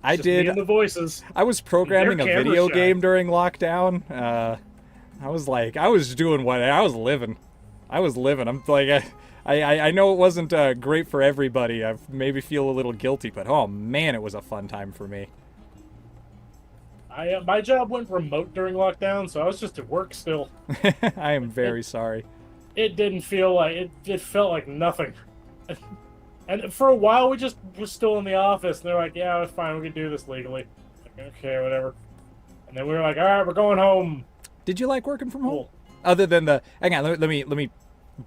I Just me did. and the voices. I was programming a They're video camera shy. game during lockdown. I was doing what I was living. I was living. I'm like, I know it wasn't great for everybody. I maybe feel a little guilty, but oh man, it was a fun time for me. My job went remote during lockdown, so I was just at work still. I am It very sorry. it didn't feel like it. It felt like nothing. And for a while, we just were still in the office, and they're like, "Yeah, it's fine. We can do this legally." Like, okay, whatever. And then we were like, "All right, we're going home." Did you like working from home? Cool. Other than the, hang on, let me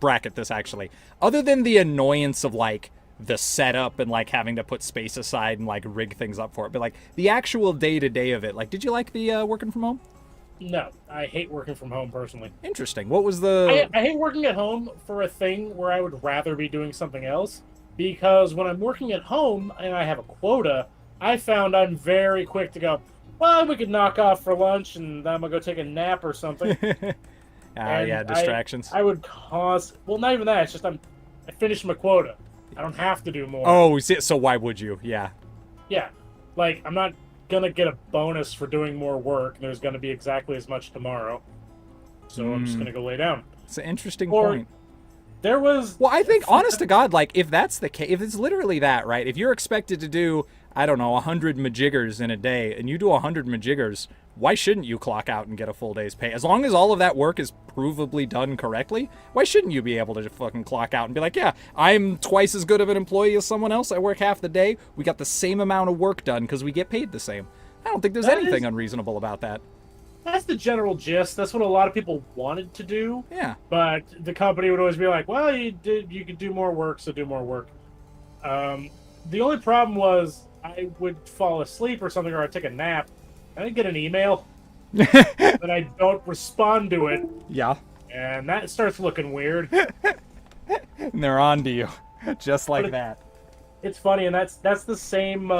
bracket this actually. Other than the annoyance of like the setup and like having to put space aside and like rig things up for it, but like the actual day to day of it, like, did you like the working from home? No, I hate working from home personally. Interesting. What was the? I hate working at home for a thing where I would rather be doing something else. Because when I'm working at home and I have a quota, I found I'm very quick to go, well, we could knock off for lunch and I'm going to go take a nap or something. And Yeah, distractions. I would cause, well, not even that. It's just I finished my quota. I don't have to do more. Oh, so why would you? Yeah. Yeah. Like, I'm not going to get a bonus for doing more work. There's going to be exactly as much tomorrow. So I'm just going to go lay down. It's an interesting Or- point. There was. Well, I think, honest to God, like, if that's the case, if it's literally that, right? If you're expected to do, I don't know, 100 majiggers in a day, and you do 100 majiggers, why shouldn't you clock out and get a full day's pay? As long as all of that work is provably done correctly, why shouldn't you be able to just fucking clock out and be like, yeah, I'm twice as good of an employee as someone else. I work half the day. We got the same amount of work done because we get paid the same. I don't think there's That anything is- unreasonable about that. That's the general gist. That's what a lot of people wanted to do. Yeah. But the company would always be like, "Well, you could do more work, so do more work." The only problem was I would fall asleep or something, or I'd take a nap, and I'd get an email, and I don't respond to it, Yeah. and that starts looking weird. And they're on to you. Just like But that. It's funny, and that's the same.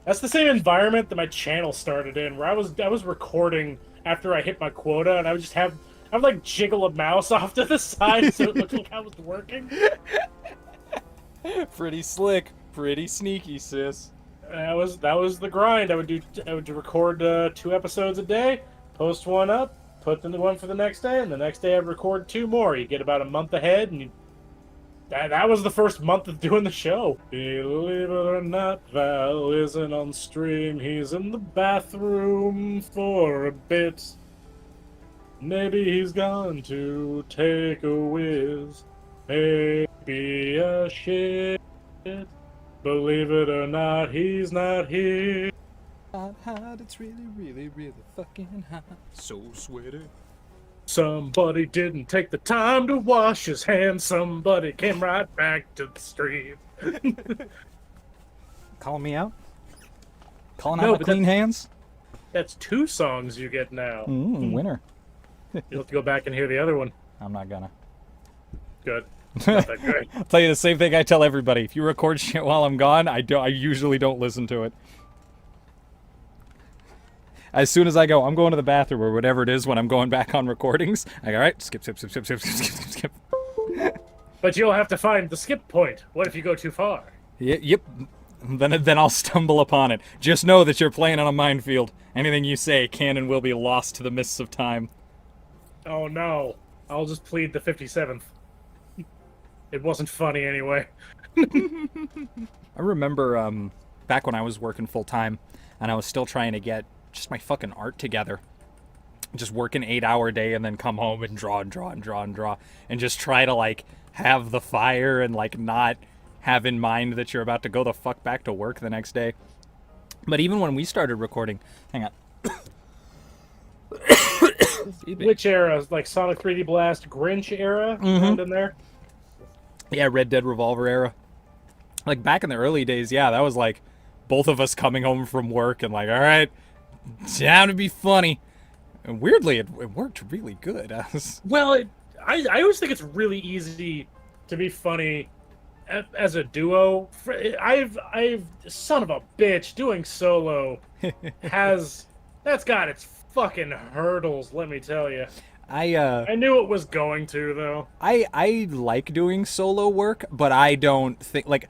That's the same environment that my channel started in, where I was recording after I hit my quota, and I would just I would like jiggle a mouse off to the side so it looked like I was working. Pretty slick. Pretty sneaky, sis. That was the grind. I would record 2 episodes a day, post one up, put the one for the next day, and the next day I'd record 2 more. You get about a month ahead, and that was the first month of doing the show. Believe it or not, Val isn't on stream. He's in the bathroom for a bit. Maybe he's gone to take a whiz. Maybe a shit. Believe it or not, he's not here. Hot, it's really, really, really fucking hot. So sweaty. Somebody didn't take the time to wash his hands. Somebody came right back to the stream. Calling me out? Calling No, out my but clean hands? That's 2 songs you get now. Winner. You'll have to go back and hear the other one. I'm not gonna. Good. Not that great. I'll tell you the same thing I tell everybody. If you record shit while I'm gone, I usually don't listen to it. As soon as I go, I'm going to the bathroom or whatever it is when I'm going back on recordings, I go, all right, skip. But you'll have to find the skip point. What if you go too far? Yep. Then I'll stumble upon it. Just know that you're playing on a minefield. Anything you say can and will be lost to the mists of time. Oh no. I'll just plead the 57th. It wasn't funny anyway. I remember back when I was working full time and I was still trying to get just my fucking art together. Just work an 8-hour day and then come home and draw and just try to like have the fire and like not have in mind that you're about to go the fuck back to work the next day. But even when we started recording, hang on. Which era? Like Sonic 3D Blast, Grinch era? Found in there? Yeah, Red Dead Revolver era. Like back in the early days, yeah, that was like both of us coming home from work and like, all right, time to be funny. And weirdly, it worked really good. Well, I always think it's really easy to be funny as a duo. I've son of a bitch, doing solo that's got its fucking hurdles, let me tell you. I I knew it was going to though. I like doing solo work, but I don't think like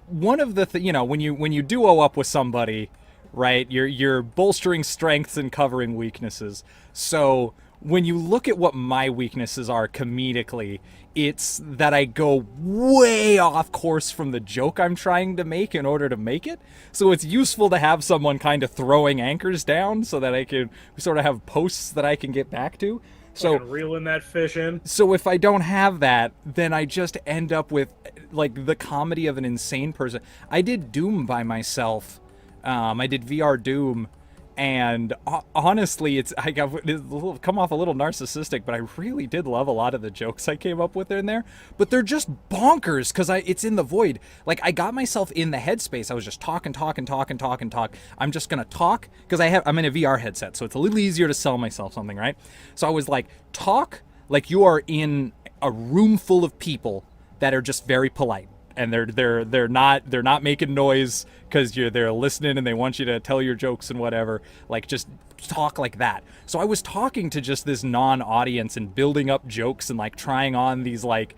one of the when you duo up with somebody, right? You're bolstering strengths and covering weaknesses. So when you look at what my weaknesses are comedically, it's that I go way off course from the joke I'm trying to make in order to make it. So it's useful to have someone kind of throwing anchors down so that I can sort of have posts that I can get back to. So Fucking reeling that fish in. so if I don't have that, then I just end up with like the comedy of an insane person. I did Doom by myself. I did VR Doom, and honestly, I got come off a little narcissistic, but I really did love a lot of the jokes I came up with in there. But they're just bonkers because it's in the void. Like I got myself in the headspace. I was just talking. I'm just gonna talk because I'm in a VR headset, so it's a little easier to sell myself something, right? So I was like, talk like you are in a room full of people that are just very polite and they're not making noise because they're listening and they want you to tell your jokes and whatever. Like just talk like that. So I was talking to just this non-audience and building up jokes and like trying on these improv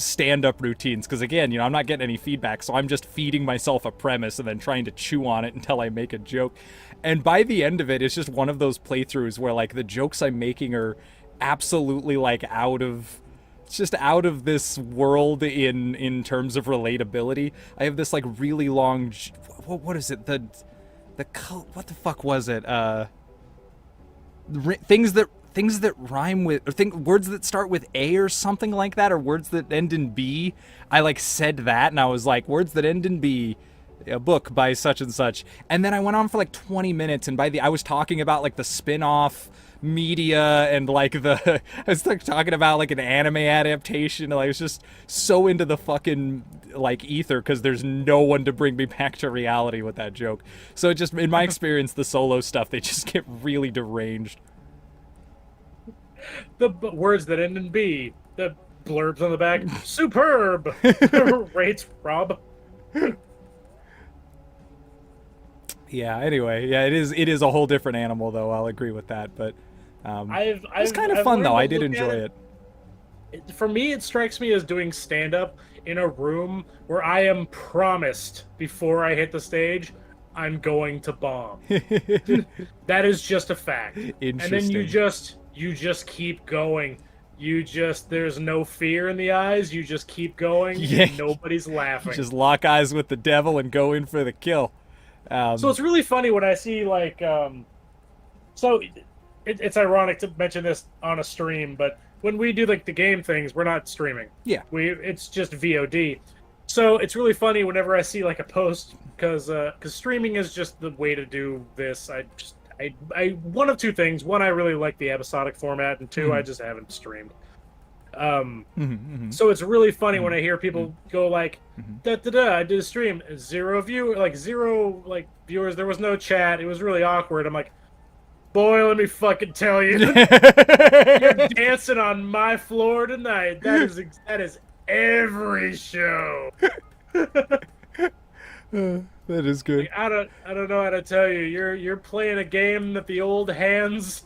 stand-up routines because again, I'm not getting any feedback, so I'm just feeding myself a premise and then trying to chew on it until I make a joke. And by the end of it, it's just one of those playthroughs where like the jokes I'm making are absolutely like out of this world in terms of relatability. I have this like really long what is it, the what the fuck was it, things that rhyme with or words that start with A or something like that, or words that end in B. I like said that and I was like, words that end in B, a book by such and such, and then I went on for like 20 minutes and I was talking about like the spin-off media and like I was like talking about like an anime adaptation, and I was just so into the fucking like ether because there's no one to bring me back to reality with that joke. So it just, in my experience, the solo stuff, they just get really deranged. The words that end in B. The blurbs on the back. Superb. Rates Rob. Yeah, anyway, yeah, it is a whole different animal though, I'll agree with that, but it was kind of fun though. I did enjoy it. For me, it strikes me as doing stand-up in a room where I am promised before I hit the stage I'm going to bomb. That is just a fact. And then you just keep going. There's no fear in the eyes. You just keep going. Yeah. And nobody's laughing. Just lock eyes with the devil and go in for the kill. So it's really funny when I see like, so it's ironic to mention this on a stream, but when we do like the game things, we're not streaming. Yeah. It's just VOD. So it's really funny whenever I see like a post because streaming is just the way to do this. I one of two things. One, I really like the episodic format, and two, I just haven't streamed. So it's really funny when I hear people go like, I did a stream, zero viewers. There was no chat. It was really awkward. I'm like, boy, let me fucking tell you, you're dancing on my floor tonight. That is every show. That is good. Like, I don't know how to tell you. You're playing a game that the old hands,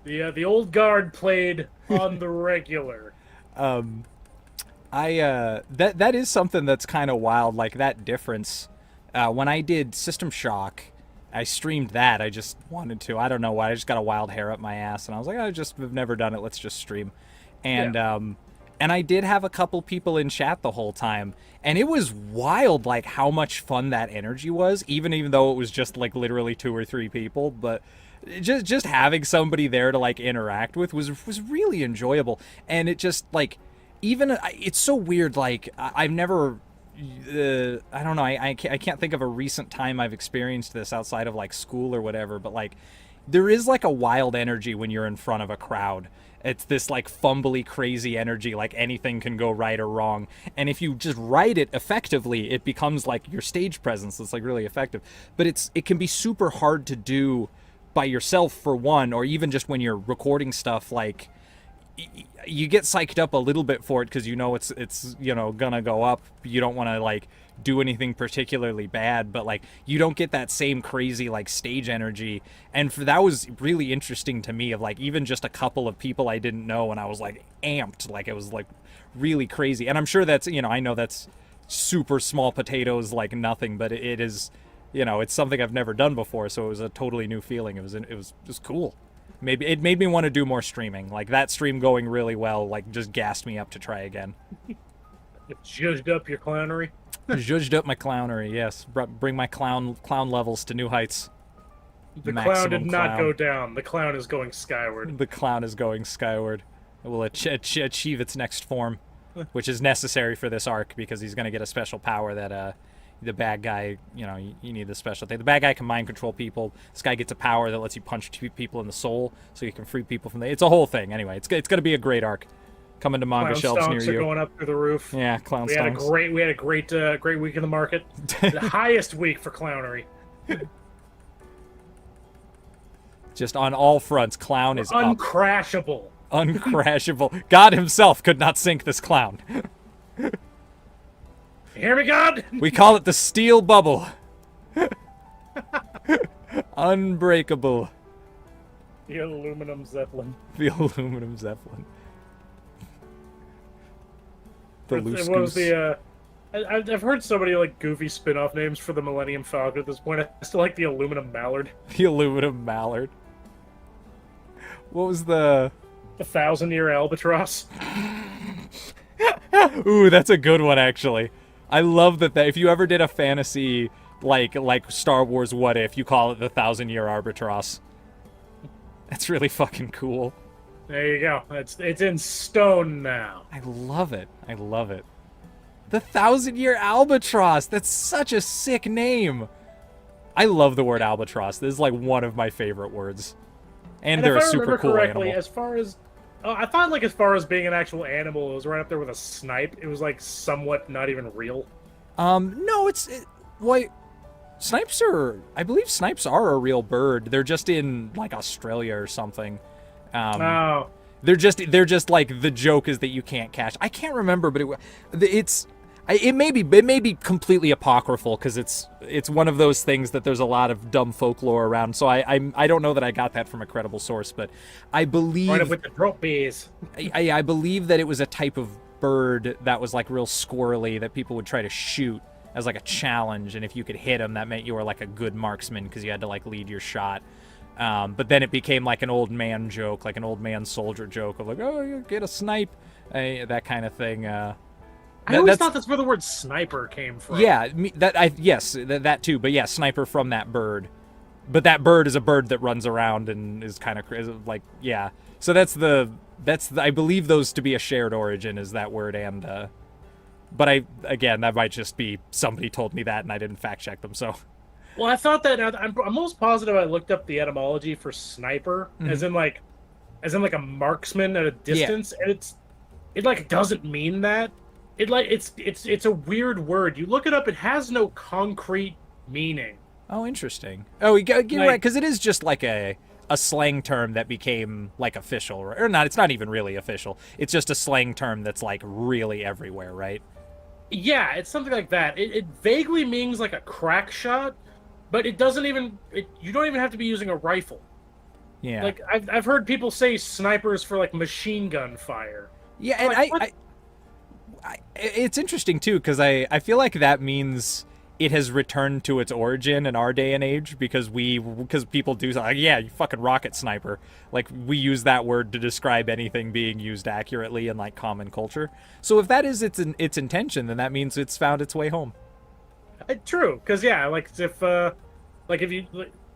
the old guard played on the regular. That is something that's kind of wild, like that difference. When I did System Shock, I streamed that. I just wanted to. I don't know why. I just got a wild hair up my ass, and I was like, I've never done it. Let's just stream. And and I did have a couple people in chat the whole time, and it was wild, like how much fun that energy was. Even though it was just like literally 2 or 3 people, but just having somebody there to like interact with was really enjoyable. And it just like, even it's so weird. Like I've never. I don't know. I can't think of a recent time I've experienced this outside of like school or whatever. But like, there is like a wild energy when you're in front of a crowd. It's this like fumbly, crazy energy, like anything can go right or wrong. And if you just write it effectively, it becomes like your stage presence. It's like really effective. But it can be super hard to do by yourself for one, or even just when you're recording stuff. Like you get psyched up a little bit for it because it's gonna go up. You don't want to like do anything particularly bad, but like you don't get that same crazy like stage energy. And that was really interesting to me, of like even just a couple of people I didn't know, and I was like amped, like it was like really crazy. And I'm sure that's, I know that's super small potatoes, like nothing, but it is, it's something I've never done before, so it was a totally new feeling. It was just cool. Maybe it made me want to do more streaming. Like that stream going really well, like just gassed me up to try again. It judged up your clownery. Judged up my clownery, yes. Bring my clown levels to new heights. The clown did not go down. The clown is going skyward. The clown is going skyward. It will achieve its next form, which is necessary for this arc, because he's going to get a special power that the bad guy, you need the special thing. The bad guy can mind control people. This guy gets a power that lets you punch people in the soul, so you can free people from it's a whole thing. Anyway, it's going to be a great arc. Coming to manga shelves near you. Clown stonks are going up through the roof. Yeah, clown stonks. We had a great week in the market. The highest week for clownery. Just on all fronts, clown is uncrashable. Uncrashable. God himself could not sink this clown. You hear me, God? We call it the steel bubble. Unbreakable. The aluminum zeppelin. The aluminum zeppelin. The loose what was goose. the I've heard so many like goofy spin-off names for the Millennium Falcon at this point. I still like the aluminum mallard. The aluminum mallard. What was the 1,000-year albatross? Ooh, that's a good one, actually. I love that if you ever did a fantasy like Star Wars What If, you call it the 1,000-year albatross. That's really fucking cool. There you go. It's in stone now. I love it. I love it. The 1,000-year albatross. That's such a sick name. I love the word albatross. This is like one of my favorite words. And they're a super cool correctly, animal. As far as I thought, like as far as being an actual animal, it was right up there with a snipe. It was like somewhat not even real. No, snipes are. I believe snipes are a real bird. They're just in like Australia or something. Oh. They're just like the joke is that you can't catch. I can't remember, but it may be completely apocryphal, because it's one of those things that there's a lot of dumb folklore around. So I don't know that I got that from a credible source, but I believe right up with the drop bees. I believe that it was a type of bird that was like real squirrely that people would try to shoot as like a challenge, and if you could hit them, that meant you were like a good marksman because you had to like lead your shot. But then it became like an old man joke, like an old man soldier joke of like, oh, you get a snipe, that kind of thing. I always thought that's where the word sniper came from. Yeah, that too. But yeah, sniper from that bird. But that bird is a bird that runs around and is kind of like, yeah. So that's I believe those to be a shared origin, is that word. And but that might just be somebody told me that and I didn't fact check them. So. Well, I thought that I'm almost positive I looked up the etymology for sniper, as in like a marksman at a distance, and it like doesn't mean that. It's a weird word. You look it up, it has no concrete meaning. Oh, interesting. Oh, you're right, because it is just like a slang term that became like official, or not. It's not even really official. It's just a slang term that's like really everywhere, right? Yeah, it's something like that. It vaguely means like a crack shot. But it doesn't even. You don't even have to be using a rifle. Yeah. Like I've heard people say snipers for like machine gun fire. Yeah, and like, it's interesting too, because I feel like that means it has returned to its origin in our day and age, because people do like, yeah, you fucking rocket sniper. Like we use that word to describe anything being used accurately in like common culture. So if that is its intention, then that means it's found its way home. True, because yeah, like if you,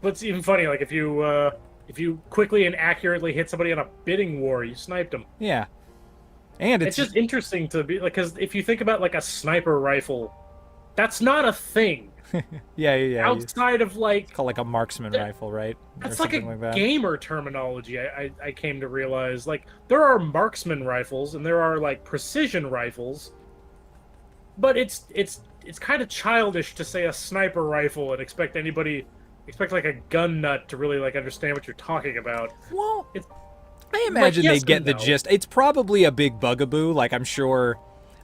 what's even funny, like if you quickly and accurately hit somebody on a bidding war, you sniped them. Yeah, and it's just interesting to be like, because if you think about like a sniper rifle, that's not a thing. yeah. Outside of like, it's called like a marksman rifle, right? That's like a gamer terminology. I came to realize, like, there are marksman rifles and there are like precision rifles, but it's kind of childish to say a sniper rifle and expect like a gun nut to really like understand what you're talking about. Well, I imagine they get the gist. It's probably a big bugaboo. Like I'm sure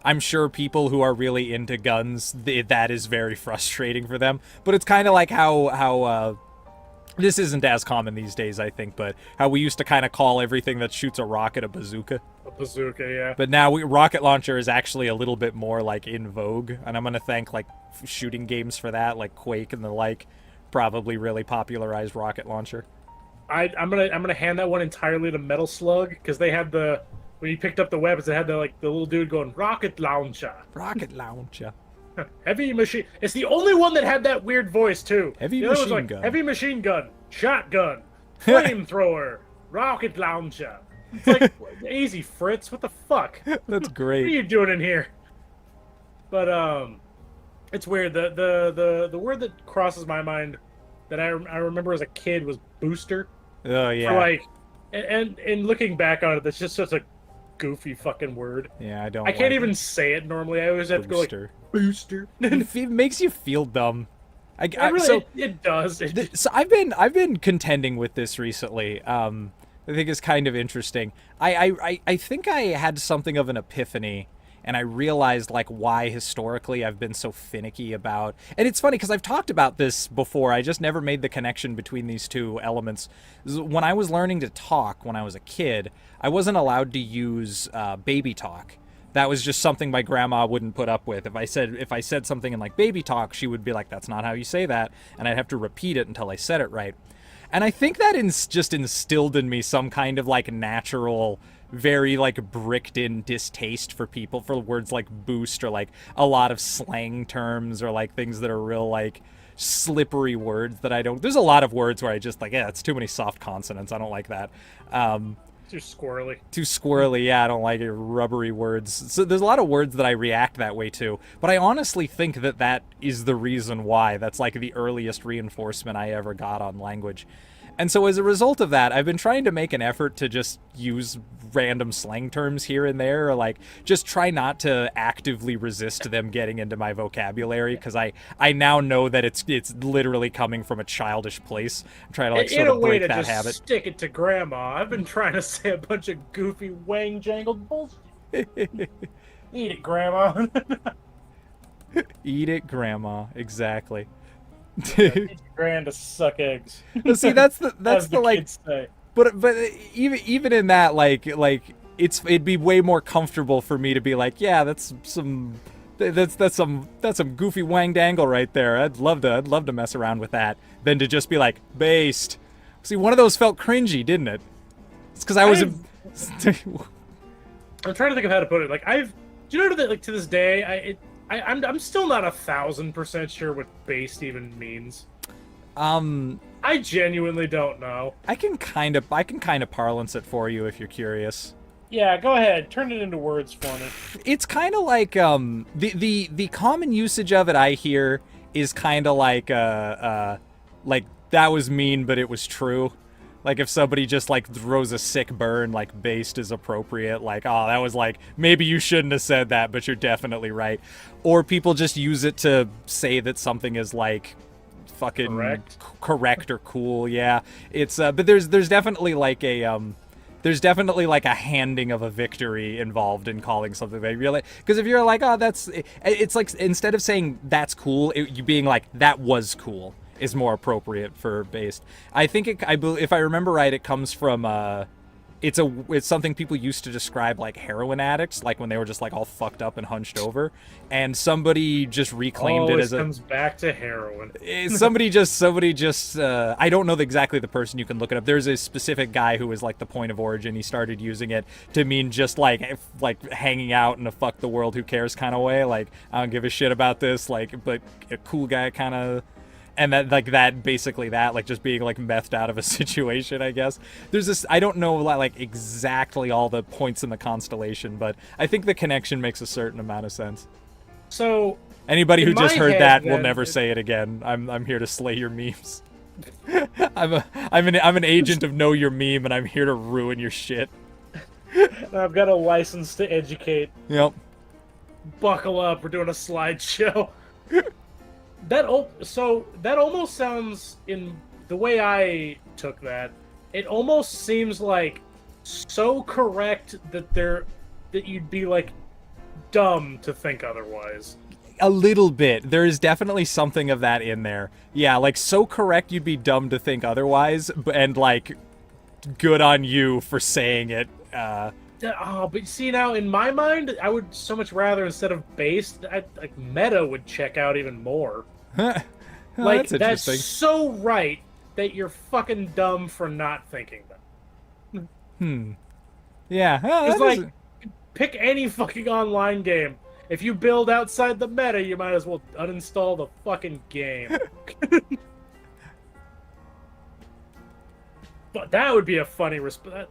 I'm sure people who are really into guns, that is very frustrating for them. But it's kind of like how this isn't as common these days, I think, but how we used to kind of call everything that shoots a rocket a bazooka. A bazooka, yeah. But now rocket launcher is actually a little bit more like in vogue, and I'm gonna thank like shooting games for that, like Quake and the like. Probably really popularized rocket launcher. I'm gonna hand that one entirely to Metal Slug because they had when you picked up the weapons, it had the little dude going rocket launcher. Rocket launcher. Heavy machine. It's the only one that had that weird voice too. Heavy the other machine was like, gun. Heavy machine gun, shotgun, flamethrower, rocket launcher. It's like easy, Fritz. What the fuck? That's great. What are you doing in here? But it's weird. The word that crosses my mind that I remember as a kid was booster. Oh yeah. For like, and looking back on it, that's just such a goofy fucking word. Yeah, I can't even say it normally. I always have to go like booster. It makes you feel dumb. It does. So I've been contending with this recently. I think it's kind of interesting. I think I had something of an epiphany, and I realized like why historically I've been so finicky about. And it's funny because I've talked about this before. I just never made the connection between these two elements. When I was learning to talk when I was a kid, I wasn't allowed to use baby talk. That was just something my grandma wouldn't put up with. If I said something in like baby talk, she would be like, "That's not how you say that," and I'd have to repeat it until I said it right. And I think that just instilled in me some kind of like natural, very like bricked in distaste for words like boost or like a lot of slang terms or like things that are real like slippery words that I don't. There's a lot of words where I just like, yeah, it's too many soft consonants. I don't like that. Too squirrely. Too squirrely, yeah, I don't like it. Rubbery words. So there's a lot of words that I react that way to. But I honestly think that is the reason why. That's like the earliest reinforcement I ever got on language. And so as a result of that, I've been trying to make an effort to just use random slang terms here and there, or like just try not to actively resist them getting into my vocabulary, because I now know that it's literally coming from a childish place. I'm trying to like sort of break that habit. Stick it to grandma. I've been trying to say a bunch of goofy wang jangled bullshit. Eat it, grandma. Eat it, grandma. Exactly. Teach grand to suck eggs. See, that's the like. Kids say. But even in that, like it'd be way more comfortable for me to be like, yeah, that's some goofy wang dangle right there. I'd love to mess around with that, than to just be like based. See, one of those felt cringy, didn't it? It's because I was. I'm trying to think of how to put it. Like do you know that like to this day I'm still not 1,000% sure what based even means. I genuinely don't know. I can kind of parlance it for you if you're curious. Yeah, go ahead. Turn it into words for me. It's kind of like the common usage of it I hear is kind of like that was mean but it was true. Like if somebody just like throws a sick burn, like based is appropriate. Like, oh, that was like, maybe you shouldn't have said that, but you're definitely right. Or people just use it to say that something is like fucking correct or cool. Yeah, it's but there's definitely like a handing of a victory involved in calling something that really, because if you're like, oh, it's like instead of saying that's cool, you being like that was cool is more appropriate for based. I think if I remember right, it comes from it's something people used to describe like heroin addicts, like when they were just like all fucked up and hunched over, and somebody just reclaimed it as it comes back to heroin. somebody just I don't know exactly the person. You can look it up. There's a specific guy who was like the point of origin. He started using it to mean just like hanging out in a fuck the world who cares kind of way, like I don't give a shit about this, like, but a cool guy kind of. And that, like, that, basically that, like, just being, like, methed out of a situation, I guess. There's this, I don't know, like, exactly all the points in the constellation, but I think the connection makes a certain amount of sense. So, anybody who just heard that will never say it again. I'm here to slay your memes. I'm an agent of Know Your Meme, and I'm here to ruin your shit. I've got a license to educate. Yep. Buckle up, we're doing a slideshow. That almost sounds, in the way I took that, it almost seems like so correct that you'd be like dumb to think otherwise. A little bit. There is definitely something of that in there. Yeah, like so correct you'd be dumb to think otherwise, and like good on you for saying it. But see now, in my mind, I would so much rather instead of based, like meta would check out even more. Well, Like that's that's interesting. so right that you're fucking dumb for not thinking that. Yeah. Well, It's that like is- pick any fucking online game. If you build outside the meta, you might as well uninstall the fucking game. But that would be a funny response.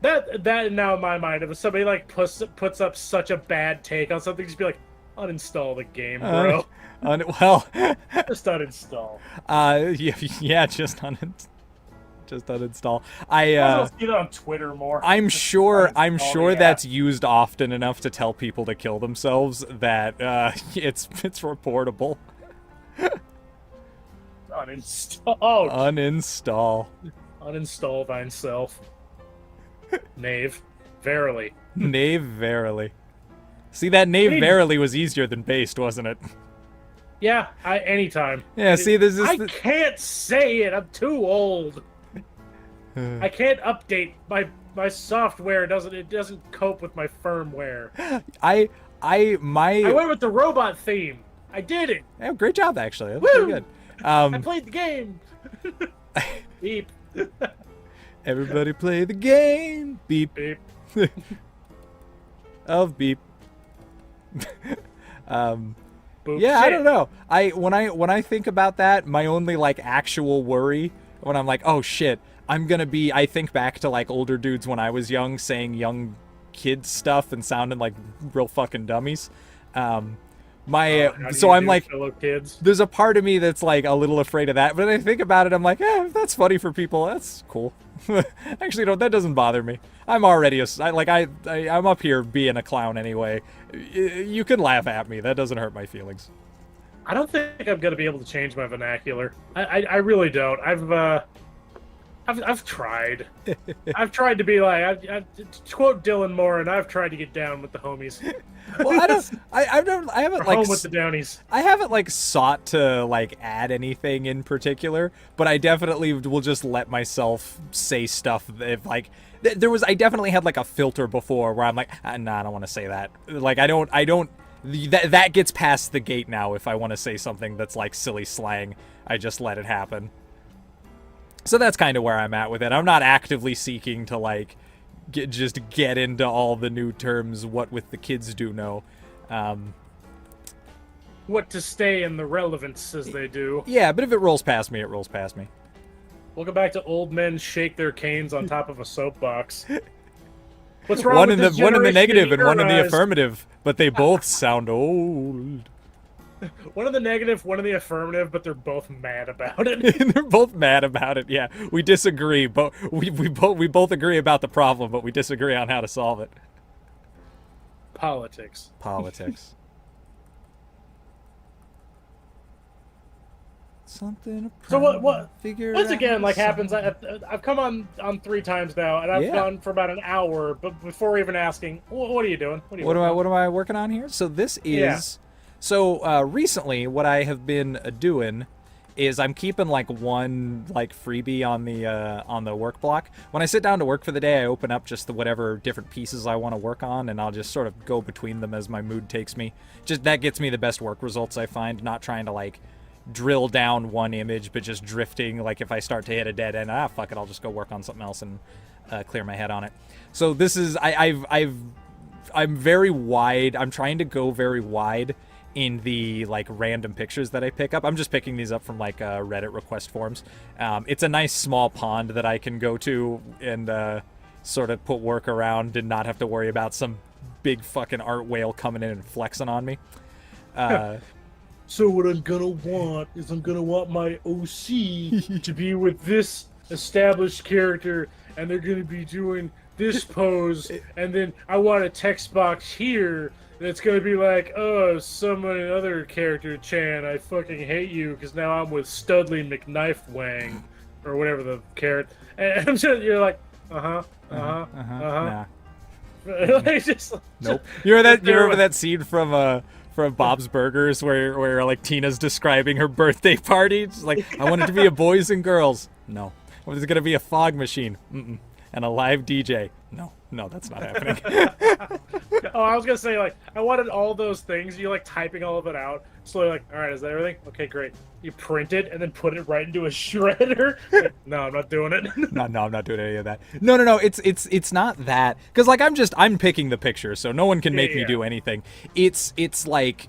That now in my mind, if somebody like puts up such a bad take on something, just be like, uninstall the game, bro. well, Just uninstall. yeah, just uninstall. I I'll see that on Twitter more. I'm Just sure uninstall, yeah. that's used often enough to tell people to kill themselves that it's reportable. Uninstall. Oh, Uninstall. uninstall thyself. Knave. Verily. Knave verily. See, that knave Hey. verily was easier than based, wasn't it? Yeah, anytime. Yeah, see, this is I can't say it. I'm too old. I can't update my software. It doesn't cope with my firmware. I I my went with the robot theme. I did it. yeah, great job actually. That's Woo! pretty good. I played the game. Beep. Everybody play the game. Beep Beep. of beep. Boop. Yeah, I Shit. don't know. When I think about that, my only like actual worry when I'm like, oh shit, I'm gonna be. I think back to like older dudes when I was young saying young kids stuff and sounding like real fucking dummies. How do So you I'm do, like, fellow kids. there's a part of me that's like a little afraid of that, but I think about it, I'm like, if that's funny for people, that's cool. Actually, no, that doesn't bother me. I'm already I'm up here being a clown anyway. You can laugh at me. That doesn't hurt my feelings. I don't think I'm gonna be able to change my vernacular. I really don't. I've tried. I've tried to be like to quote Dylan Moore, and I've tried to get down with the homies. Well, I haven't Or like home with the Downies. I haven't like sought to like add anything in particular, but I definitely will just let myself say stuff if like I definitely had like a filter before where I'm like, nah, I don't want to say that. Like I don't that gets past the gate now. If I want to say something that's like silly slang, I just let it happen. So that's kind of where I'm at with it. I'm not actively seeking to like get into all the new terms. What with the kids do know. What to stay in the relevance as they do. Yeah, but if it rolls past me, it rolls past me. Welcome back to old men shake their canes on top of a soapbox. What's wrong One with in the this one in the generation negative and your one in the eyes? affirmative, but they both sound old. One in the negative, one in the affirmative, but they're both mad about it. They're both mad about it. Yeah, we disagree, but we both agree about the problem, but we disagree on how to solve it. Politics. Politics. Something. So what? Figure Once again, out like happens, something. I've come on 3 times now, and I've Yeah. gone for about an hour. But before even asking, what are you doing? What are you What working on?" am I working on here? So this is Yeah. so recently what I have been doing is I'm keeping like one like freebie on the work block. When I sit down to work for the day, I open up just the whatever different pieces I want to work on, and I'll just sort of go between them as my mood takes me. Just that gets me the best work results I find. Not trying to like drill down one image, but just drifting. Like if I start to hit a dead end, fuck it, I'll just go work on something else and clear my head on it. So this is I'm very wide. I'm trying to go very wide in the like random pictures that I pick up. I'm just picking these up from like Reddit request forms. It's a nice small pond that I can go to and sort of put work around and not have to worry about some big fucking art whale coming in and flexing on me. So what I'm gonna want is I'm gonna want my OC to be with this established character, and they're gonna be doing this pose, and then I want a text box here that's gonna be like, oh, someone other character Chan, I fucking hate you because now I'm with Studley McKnife Wang, or whatever the character. And I'm just, you're like, Nah. Like, just Nope. You remember that? You there remember with- that scene from Bob's Burgers where like Tina's describing her birthday party? It's like, I want it to be a boys and girls. No. Well, there's gonna be a fog machine. Mm-mm. And a live DJ. No, that's not happening. Oh, I was gonna say, like, I wanted all those things. You like typing all of it out. Slowly, like, all right, is that everything? Okay, great. You print it and then put it right into a shredder. Like, no, I'm not doing it. No, I'm not doing any of that. No. It's not that, because like I'm picking the picture, so no one can make me do anything. It's like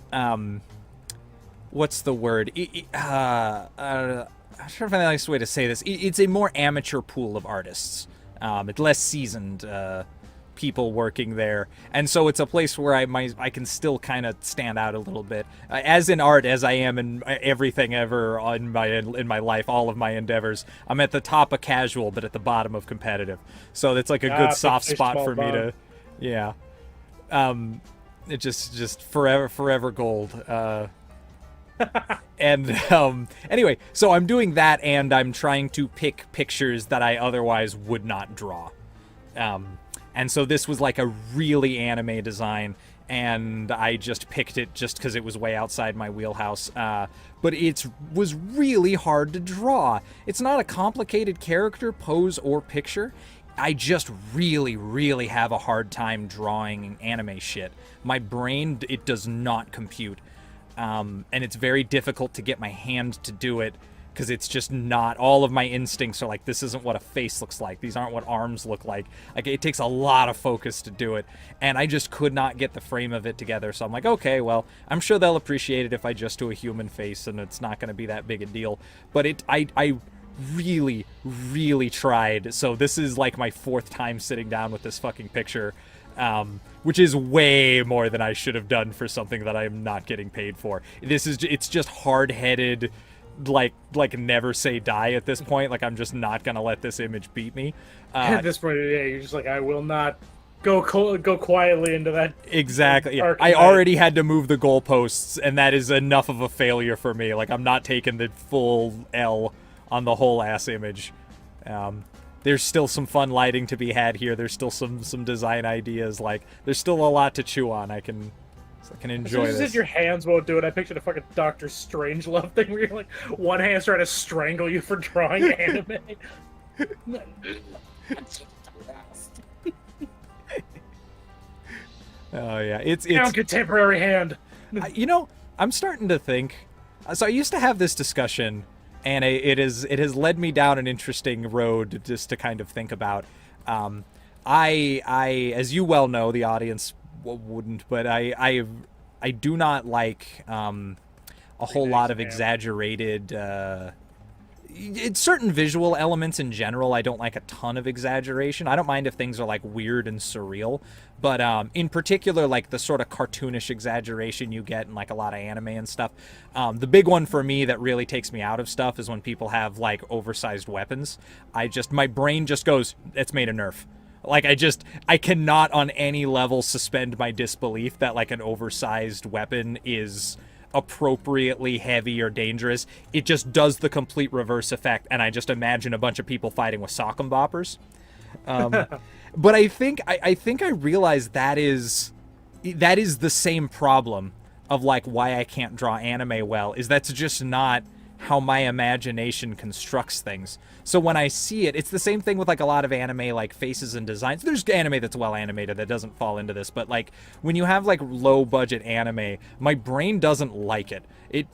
what's the word? I'm trying to find the nice way to say this. It's a more amateur pool of artists. It's less seasoned people working there, and so it's a place where I can still kind of stand out a little bit, as in art as I am in everything ever in my life, all of my endeavors. I'm at the top of casual, but at the bottom of competitive. So it's like a good soft spot for me to, yeah. It just forever gold. And anyway, so I'm doing that, and I'm trying to pick pictures that I otherwise would not draw. And so this was like a really anime design, and I just picked it just because it was way outside my wheelhouse. But it was really hard to draw. It's not a complicated character, pose, or picture. I just really, really have a hard time drawing anime shit. My brain, it does not compute. And it's very difficult to get my hand to do it, because it's just not, all of my instincts are like, this isn't what a face looks like, these aren't what arms look like it takes a lot of focus to do it, and I just could not get the frame of it together. So I'm like, okay, well, I'm sure they'll appreciate it if I just do a human face, and it's not going to be that big a deal. But I really, really tried. So this is like my 4th time sitting down with this fucking picture, which is way more than I should have done for something that I'm not getting paid for. It's just hard-headed, like never say die at this point. Like, I'm just not gonna let this image beat me. At this point, yeah, you're just like, I will not go quietly into that. Exactly. Yeah. I already had to move the goalposts, and that is enough of a failure for me. Like, I'm not taking the full L on the whole ass image. There's still some fun lighting to be had here. There's still some design ideas. Like, there's still a lot to chew on. I can enjoy this. As soon as your hands won't do it, I pictured a fucking Doctor Strangelove thing where you're like, one hand's trying to strangle you for drawing anime. Oh yeah, it's contemporary hand. I'm starting to think. So I used to have this discussion, and it has led me down an interesting road just to kind of think about. I as you well know, the audience wouldn't, but I do not like a whole lot of exaggerated certain visual elements in general. I don't like a ton of exaggeration. I don't mind if things are like weird and surreal, but in particular, like the sort of cartoonish exaggeration you get in like a lot of anime and stuff. The big one for me that really takes me out of stuff is when people have like oversized weapons. My brain just goes, it's made of Nerf. Like, I cannot on any level suspend my disbelief that like an oversized weapon is appropriately heavy or dangerous. It just does the complete reverse effect, and I just imagine a bunch of people fighting with sock and boppers. But I think I realize that is the same problem of like why I can't draw anime well, is that's just not how my imagination constructs things. So when I see it, it's the same thing with like a lot of anime, like faces and designs. There's anime that's well animated that doesn't fall into this, but like when you have like low budget anime, my brain doesn't like it.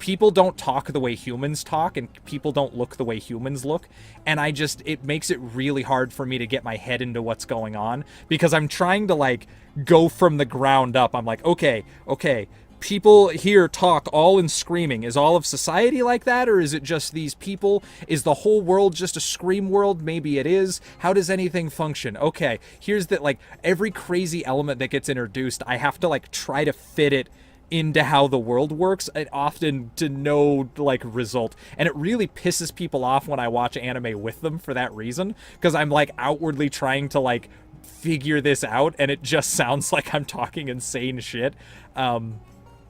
People don't talk the way humans talk, and people don't look the way humans look, and it makes it really hard for me to get my head into what's going on, because I'm trying to like go from the ground up. I'm like, okay, people here talk all in screaming. Is all of society like that, or is it just these people? Is the whole world just a scream world? Maybe it is. How does anything function? Okay, here's that, like, every crazy element that gets introduced, I have to like try to fit it into how the world works, and often to no like result. And it really pisses people off when I watch anime with them for that reason, because I'm like outwardly trying to like figure this out, and it just sounds like I'm talking insane shit.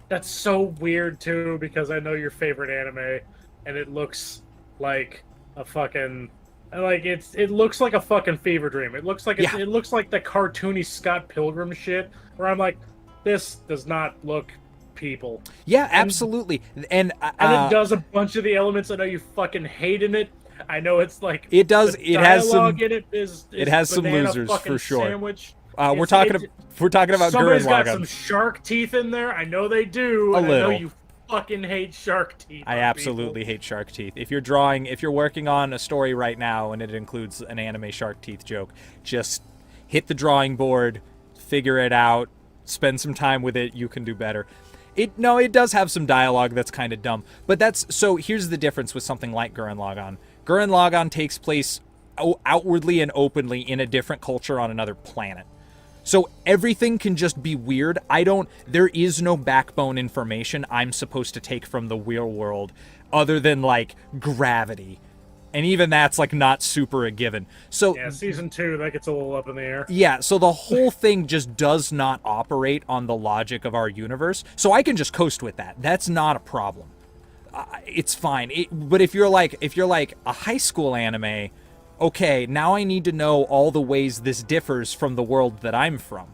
That's so weird too, because I know your favorite anime, and it looks like a fucking And, like, it looks like a fucking fever dream. It looks like Yeah. it looks like the cartoony Scott Pilgrim shit. Where I'm like, this does not look people. Yeah, And absolutely. And it does a bunch of the elements I know you fucking hate in it. I know it's like it does. the It has dialogue some. in it is It has some banana losers fucking for sure. sandwich. We're talking. We're talking about Gurren Somebody's got some Lagann. shark teeth in there. I know they do. A And I know little. you fucking hate shark teeth. I on absolutely people. hate shark teeth. If you're working on a story right now and it includes an anime shark teeth joke, just hit the drawing board, figure it out, spend some time with it. You can do better. It does have some dialogue that's kind of dumb, but here's the difference with something like Gurren Lagann. Gurren Lagann takes place outwardly and openly in a different culture on another planet. So everything can just be weird. There is no backbone information I'm supposed to take from the real world other than like gravity. And even that's like not super a given. So Yeah, season 2, that gets a little up in the air. yeah, so the whole thing just does not operate on the logic of our universe. So I can just coast with that. That's not a problem. It's fine. But if you're like a high school anime, okay, now I need to know all the ways this differs from the world that I'm from,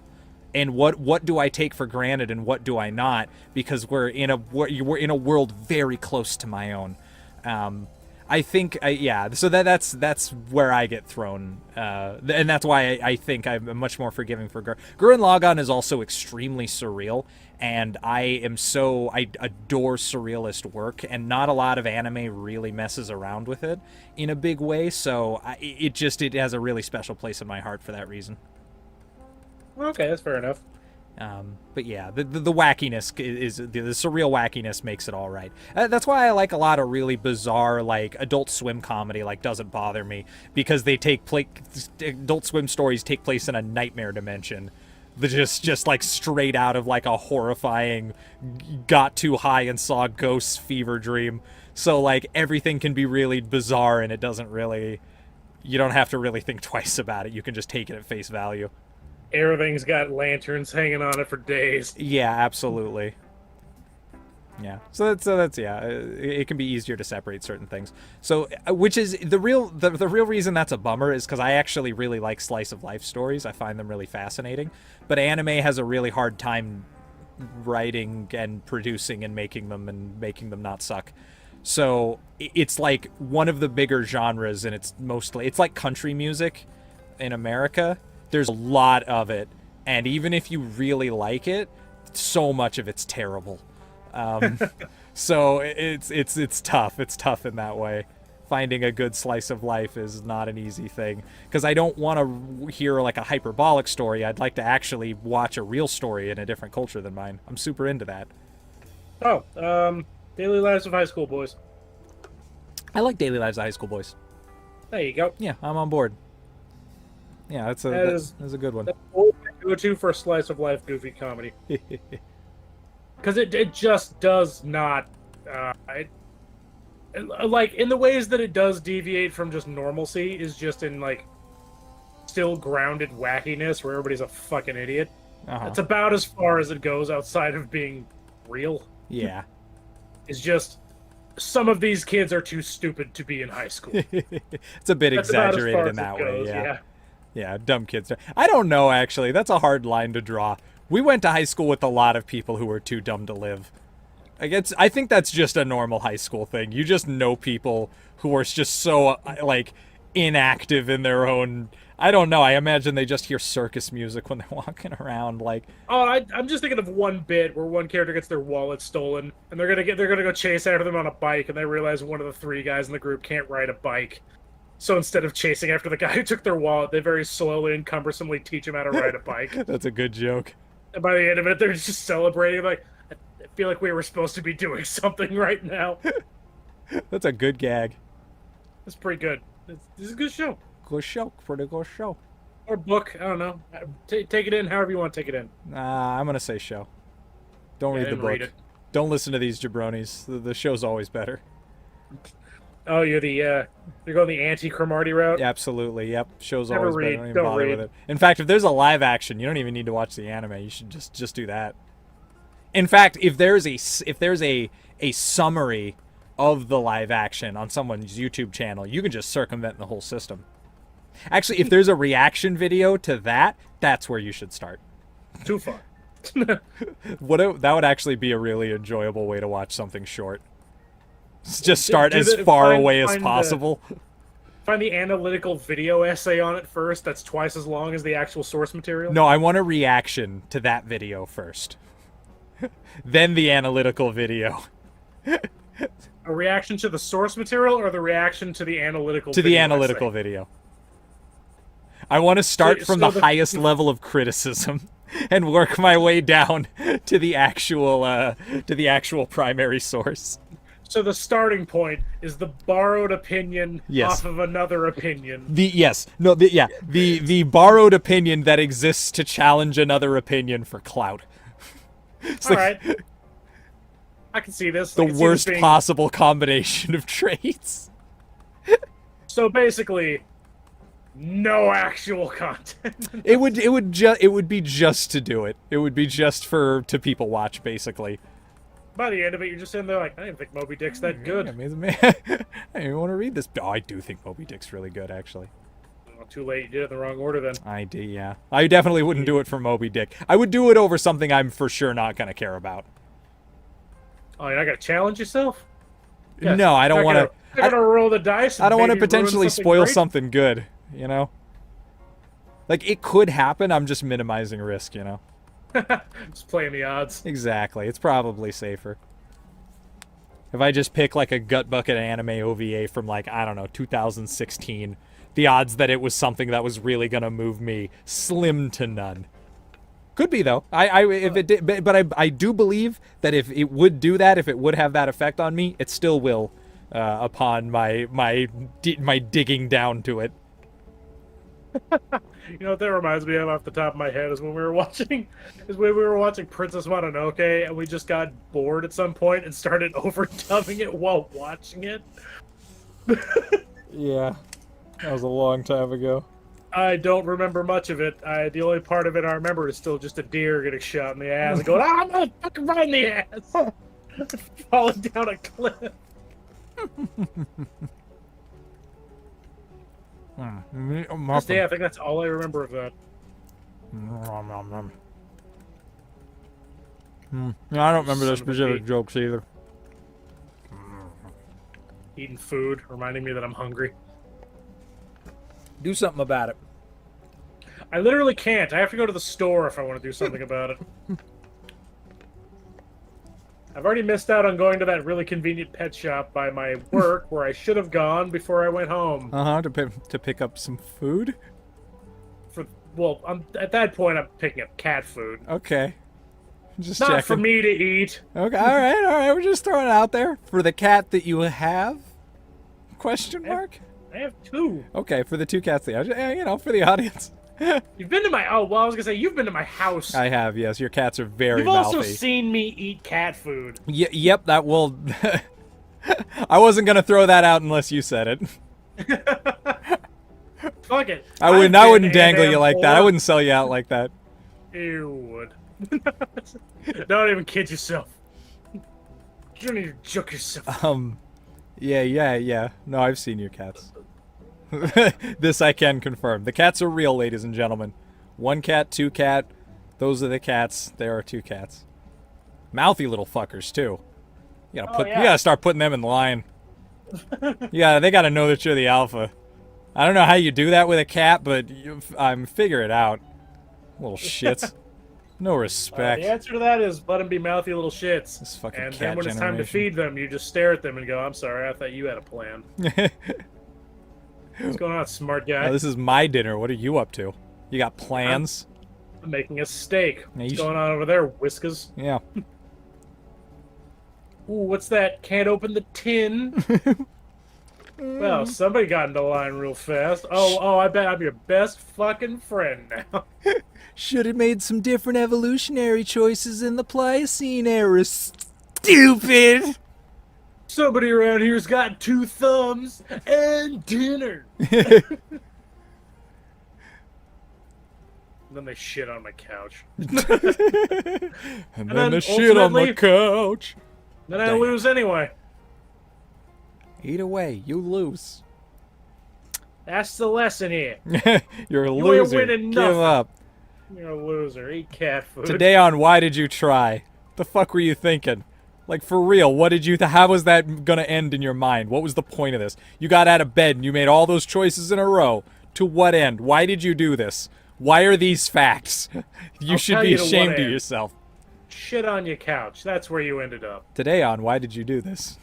and what do I take for granted and what do I not, because we're in a world very close to my own. I think, yeah. So that's where I get thrown, and that's why I think I'm much more forgiving for Gurren Lagann is also extremely surreal, and I adore surrealist work, and not a lot of anime really messes around with it in a big way. So it has a really special place in my heart for that reason. Okay, that's fair enough. But yeah, the wackiness is the surreal wackiness makes it all right. That's why I like a lot of really bizarre like Adult Swim comedy. Like doesn't bother me because Adult Swim stories take place in a nightmare dimension. Just like straight out of like a horrifying got too high and saw ghosts fever dream. So like everything can be really bizarre and you don't have to really think twice about it. You can just take it at face value. Everything's got lanterns hanging on it for days. Yeah, absolutely. Yeah. So that's yeah. It can be easier to separate certain things. So, which is the real reason that's a bummer is because I actually really like slice of life stories. I find them really fascinating. But anime has a really hard time writing and producing and making them not suck. So it's like one of the bigger genres, and it's like country music in America. There's a lot of it, and even if you really like it, so much of it's terrible. So it's tough. It's tough in that way. Finding a good slice of life is not an easy thing because I don't want to hear like a hyperbolic story. I'd like to actually watch a real story in a different culture than mine. I'm super into that. Oh, Daily Lives of High School Boys. I like Daily Lives of High School Boys. There you go. Yeah, I'm on board. Yeah, that's a good one. That's what I go to for a slice of life goofy comedy. Because it just does not, like in the ways that it does deviate from just normalcy is just in like still grounded wackiness where everybody's a fucking idiot. It's about as far as it goes outside of being real. Yeah. It's just some of these kids are too stupid to be in high school. It's a bit That's about as exaggerated far in as that it way. goes, Yeah. Yeah, dumb kids. I don't know, actually. That's a hard line to draw. We went to high school with a lot of people who were too dumb to live. I think that's just a normal high school thing. You just know people who are just so, like, inactive in their own... I don't know. I imagine they just hear circus music when they're walking around, like... Oh, I'm just thinking of one bit where one character gets their wallet stolen, and they're gonna go chase after them on a bike, and they realize one of the 3 guys in the group can't ride a bike. So instead of chasing after the guy who took their wallet, they very slowly and cumbersomely teach him how to ride a bike. That's a good joke. And by the end of it, they're just celebrating, like, I feel like we were supposed to be doing something right now. That's a good gag. That's pretty good. This is a good show. Good show. Pretty good show. Or book, I don't know. Take it in however you want to take it in. I'm going to say show. Don't read the book. Read it. Don't listen to these jabronis. The show's always better. Oh, you're going the anti-Cromartie route? Absolutely, yep. Show's Never always read. better. Don't even Don't bother read. with it. In fact, if there's a live action, you don't even need to watch the anime. You should just do that. In fact, if there's a summary of the live action on someone's YouTube channel, you can just circumvent the whole system. Actually, if there's a reaction video to that, that's where you should start. Too far. That would actually be a really enjoyable way to watch something short. Just start as far away as possible. Find the analytical video essay on it first that's twice as long as the actual source material. No, I want a reaction to that video first. Then the analytical video. A reaction to the source material or the reaction to the analytical To video the analytical essay? video. I want to start from the the highest level of criticism and work my way down to the actual primary source. So the starting point is the borrowed opinion Yes. off of another opinion. The borrowed opinion that exists to challenge another opinion for clout. It's All like right. I can see this. the I can see this worst being- possible combination of traits. So basically, no actual content. It would be just to do it. It would be just to people watch, basically. By the end of it, you're just sitting there like, I didn't think Moby Dick's that good. I didn't even want to read this. Oh, I do think Moby Dick's really good, actually. Well, too late. You did it in the wrong order then. I do, yeah. I definitely wouldn't do it for Moby Dick. I would do it over something I'm for sure not going to care about. Oh, you're not gonna challenge yourself? Yeah, No, I don't want to. You're gonna roll the dice. And I don't want to maybe ruin potentially something spoil great? something good, you know? Like, it could happen, I'm just minimizing risk, you know? Just playing the odds. Exactly. It's probably safer. If I just pick, like, a gut bucket anime OVA from, like, I don't know, 2016, the odds that it was something that was really gonna move me, slim to none. Could be, though. If it did, but I do believe that if it would do that, if it would have that effect on me, it still will, upon my digging down to it. You know what that reminds me of off the top of my head is when we were watching Princess Mononoke and we just got bored at some point and started overdubbing it while watching it. Yeah, that was a long time ago. I don't remember much of it. The only part of it I remember is still just a deer getting shot in the ass and going, I'm gonna fucking right in the ass! Falling down a cliff. Yeah, I think that's all I remember of that. Yeah, I don't remember the Son of a specific bee. jokes either. Eating food, reminding me that I'm hungry. Do something about it. I literally can't. I have to go to the store if I want to do something about it. I've already missed out on going to that really convenient pet shop by my work where I should have gone before I went home. To pick up some food? At that point, I'm picking up cat food. Okay. Just Not checking. for me to eat. Okay, alright, we're just throwing it out there. For the cat that you have? Question mark? I have two. Okay, for the two cats that you have, you know, for the audience. You've been to my... Oh, well, I was going to say, you've been to my house. I have, yes. Your cats are very You've mouthy. also seen me eat cat food. Yep, that will... I wasn't going to throw that out unless you said it. Fuck it. I wouldn't dangle you like that. I wouldn't sell you out like that. You would. Don't even kid yourself. You don't need to joke yourself. Yeah. No, I've seen your cats. This I can confirm. The cats are real, ladies and gentlemen. One cat, two cat. Those are the cats. There are two cats. Mouthy little fuckers, too. You gotta start putting them in line. Yeah, they gotta know that you're the alpha. I don't know how you do that with a cat, but figure it out. Little shits. No respect. The answer to that is let them be mouthy little shits. This fucking And cat then when it's time to generation. feed them, you just stare at them and go, I'm sorry, I thought you had a plan. What's going on, smart guy? Now, this is my dinner. What are you up to? You got plans? I'm making a steak. Yeah, What's you going on over there, Whiskas? Yeah. Ooh, what's that? Can't open the tin. Well, somebody got into line real fast. Oh, I bet I'm your best fucking friend now. Should have made some different evolutionary choices in the Pliocene era. Stupid! Somebody around here's got 2 thumbs and dinner. And then they shit on my couch. And then then the shit on my ultimately- couch. Then I Dang. lose anyway. Eat away. You lose. That's the lesson here. You're a You ain't loser. winning Give nothing. up. You're a loser. Eat cat food. Today on Why Did You Try? The fuck were you thinking? Like, for real, what did you... how was that gonna end in your mind? What was the point of this? You got out of bed and you made all those choices in a row. To what end? Why did you do this? Why are these facts? You I'll should tell be you to what ashamed of end. yourself. Shit on your couch. That's where you ended up. Today on Why Did You Do This?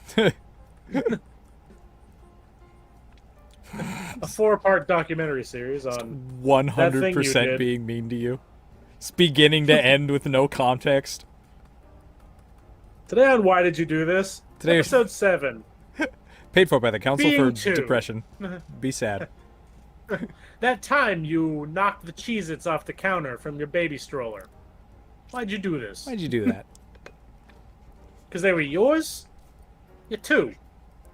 A 4-part documentary series on 100% did. being mean to you. It's beginning to end with no context. Today on Why Did You Do This? Today- Episode 7. Paid for by the Council Being for two. Depression. Be sad. That time you knocked the Cheez-Its off the counter from your baby stroller. Why'd you do this? Why'd you do that? Because they were yours? You're 2.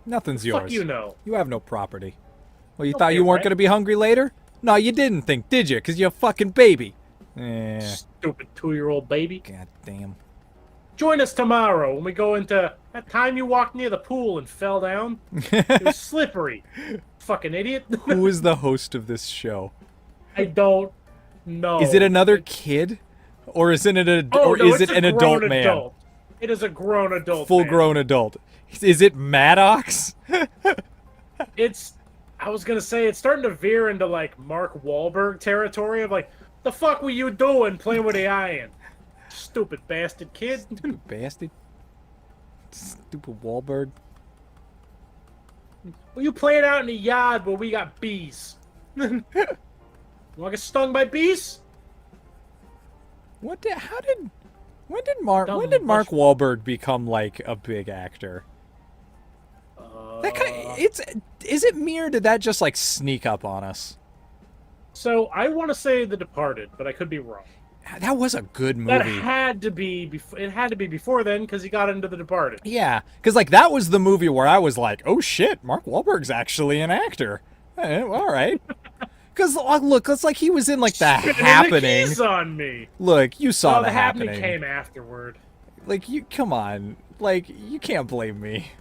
Nothing's yours. Fuck you know. You have no property. Well, you Okay, thought you weren't right. going to be hungry later? No, you didn't think, did you? Because you're a fucking baby. Eh, Stupid 2-year-old baby. god damn. Join us tomorrow when we go into that time you walked near the pool and fell down. It was slippery. Fucking idiot. Who is the host of this show? I don't know. Is it another kid? Or is it Oh, no, is it's it a an adult grown man? adult. It is a grown adult. Full man. grown adult. Is it Maddox? It's. I was gonna say it's starting to veer into like Mark Wahlberg territory of like, the fuck were you doing playing with the iron? Stupid bastard kid. Stupid bastard. Stupid Wahlberg. Were you playing out in the yard where we got bees? You wanna get stung by bees? When did Mark Dumb Mark Wahlberg become like a big actor? That is it me or did that just like sneak up on us? So I want to say The Departed, but I could be wrong. That was a good movie. That had to be it had to be before then because he got into The Departed. Yeah, because like that was the movie where I was like, oh shit, Mark Wahlberg's actually an actor. All right. Because look, it's like he was in like The Happening. The keys on me. Look, you saw Oh, The The Happening Happening. came afterward. Like you, come on, like you can't blame me.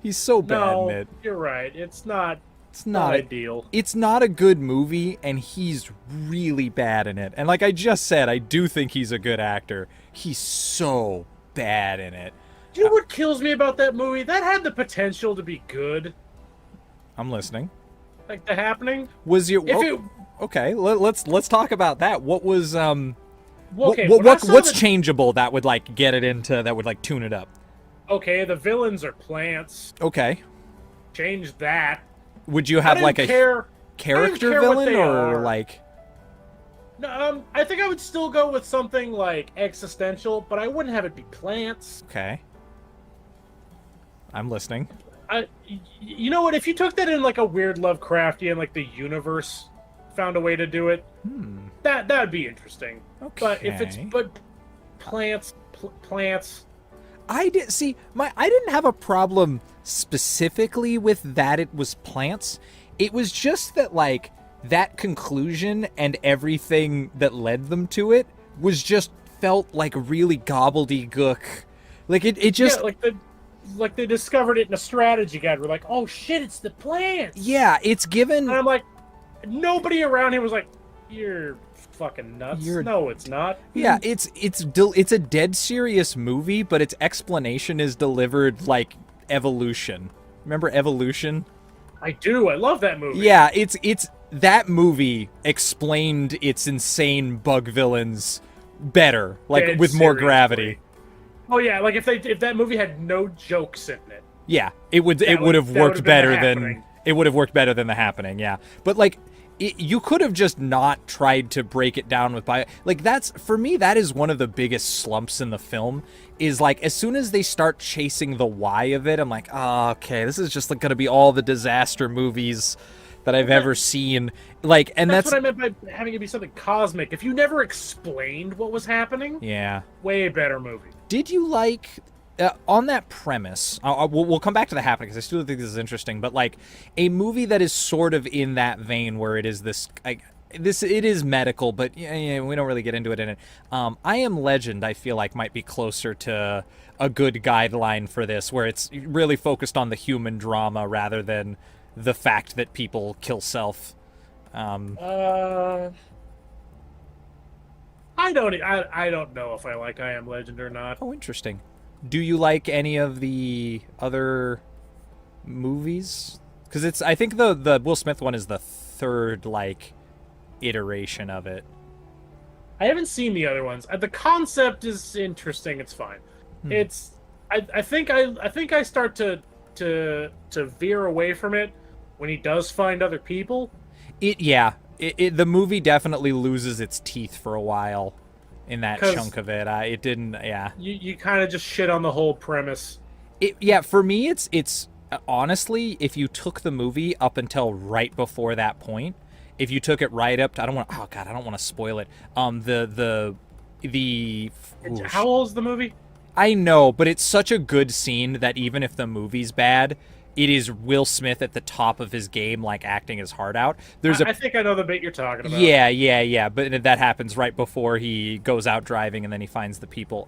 He's so bad No, in it. you're right. It's not not ideal. It's not a good movie, and he's really bad in it. And like I just said, I do think he's a good actor. He's so bad in it. Do you know what kills me about that movie? That had the potential to be good. I'm listening. Like The Happening. Was your If it okay? Let's talk about that. What was okay, what's changeable that would like get it into that would like tune it up? Okay, the villains are plants. Okay. Change that. Would you I have didn't like a care. character care what villain they or are. like? No, I think I would still go with something like existential, but I wouldn't have it be plants. Okay. I'm listening. You know what? If you took that in like a weird Lovecraftian, like the universe found a way to do it, that'd be interesting. Okay. But if it's plants, plants. I didn't have a problem specifically with that it was plants. It was just that like that conclusion and everything that led them to it was just felt like really gobbledygook. Like it just like they discovered it in a strategy guide. We're like, oh shit, it's the plants. yeah, it's given. And I'm like, nobody around here was like, you're fucking nuts. No, it's not. Yeah, it's a dead serious movie, but its explanation is delivered like Evolution. Remember Evolution? I do. I love that movie. Yeah, it's that movie explained its insane bug villains better, like Dead with more seriously. gravity. Oh yeah, like if that movie had no jokes in it. Yeah, it would have would've worked been better The than Happening. it would have worked better than The Happening. Yeah, but like you could have just not tried to break it down with like that's for me that is one of the biggest slumps in the film is like as soon as they start chasing the why of it, I'm like, oh, okay, this is just like gonna be all the disaster movies that I've ever seen. Like, and That's what I meant by having it be something cosmic. If you never explained what was happening, yeah. way better movie. Did you like on that premise? We'll come back to The Happening because I still think this is interesting. But like a movie that is sort of in that vein, where it is this, it is medical, but yeah, we don't really get into it in it. I Am Legend, I feel like might be closer to a good guideline for this, where it's really focused on the human drama rather than the fact that people kill self. I don't know if I like I Am Legend or not. Oh, interesting. Do you like any of the other movies? Because I think the Will Smith one is the third like iteration of it. I haven't seen the other ones. The concept is interesting. It's fine. It's I think I start to veer away from it when he does find other people. The movie definitely loses its teeth for a while in that 'Cause chunk of it. It didn't. Yeah. You kind of just shit on the whole premise. For me, it's honestly, if you took the movie up until right before that point, if you took it right up to, I don't want to spoil it. How old is the movie? I know, but it's such a good scene that even if the movie's bad, it is Will Smith at the top of his game, like acting his heart out. I think I know the bit you're talking about. Yeah. But that happens right before he goes out driving and then he finds the people.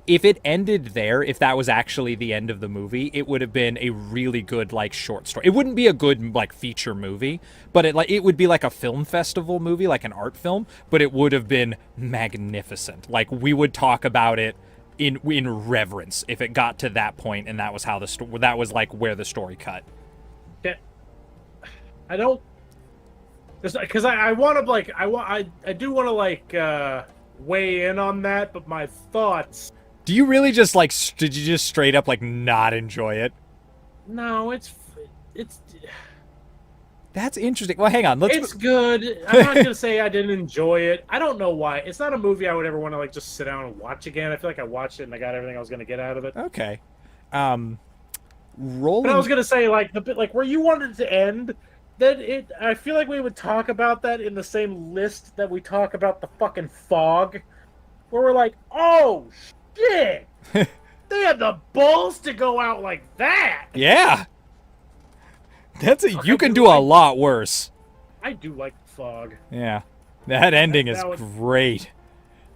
If it ended there, if that was actually the end of the movie, it would have been a really good like short story. It wouldn't be a good like feature movie, but it would be like a film festival movie, like an art film. But it would have been magnificent. Like we would talk about it in reverence if it got to that point, and that was how that was like where the story cut. Yeah. I don't, because I want to like I do want to like weigh in on that, but my thoughts. Do you really just like did you just straight up like not enjoy it? No, it's. That's interesting. Well, hang on. It's good. I'm not gonna say I didn't enjoy it. I don't know why. It's not a movie I would ever want to like just sit down and watch again. I feel like I watched it and I got everything I was gonna get out of it. Okay. But I was gonna say like the bit like where you wanted it to end. I feel like we would talk about that in the same list that we talk about the fucking fog, where we're like, oh shit, they had the balls to go out like that. Yeah. You can do a lot worse. I do like the fog. Yeah, that ending is great.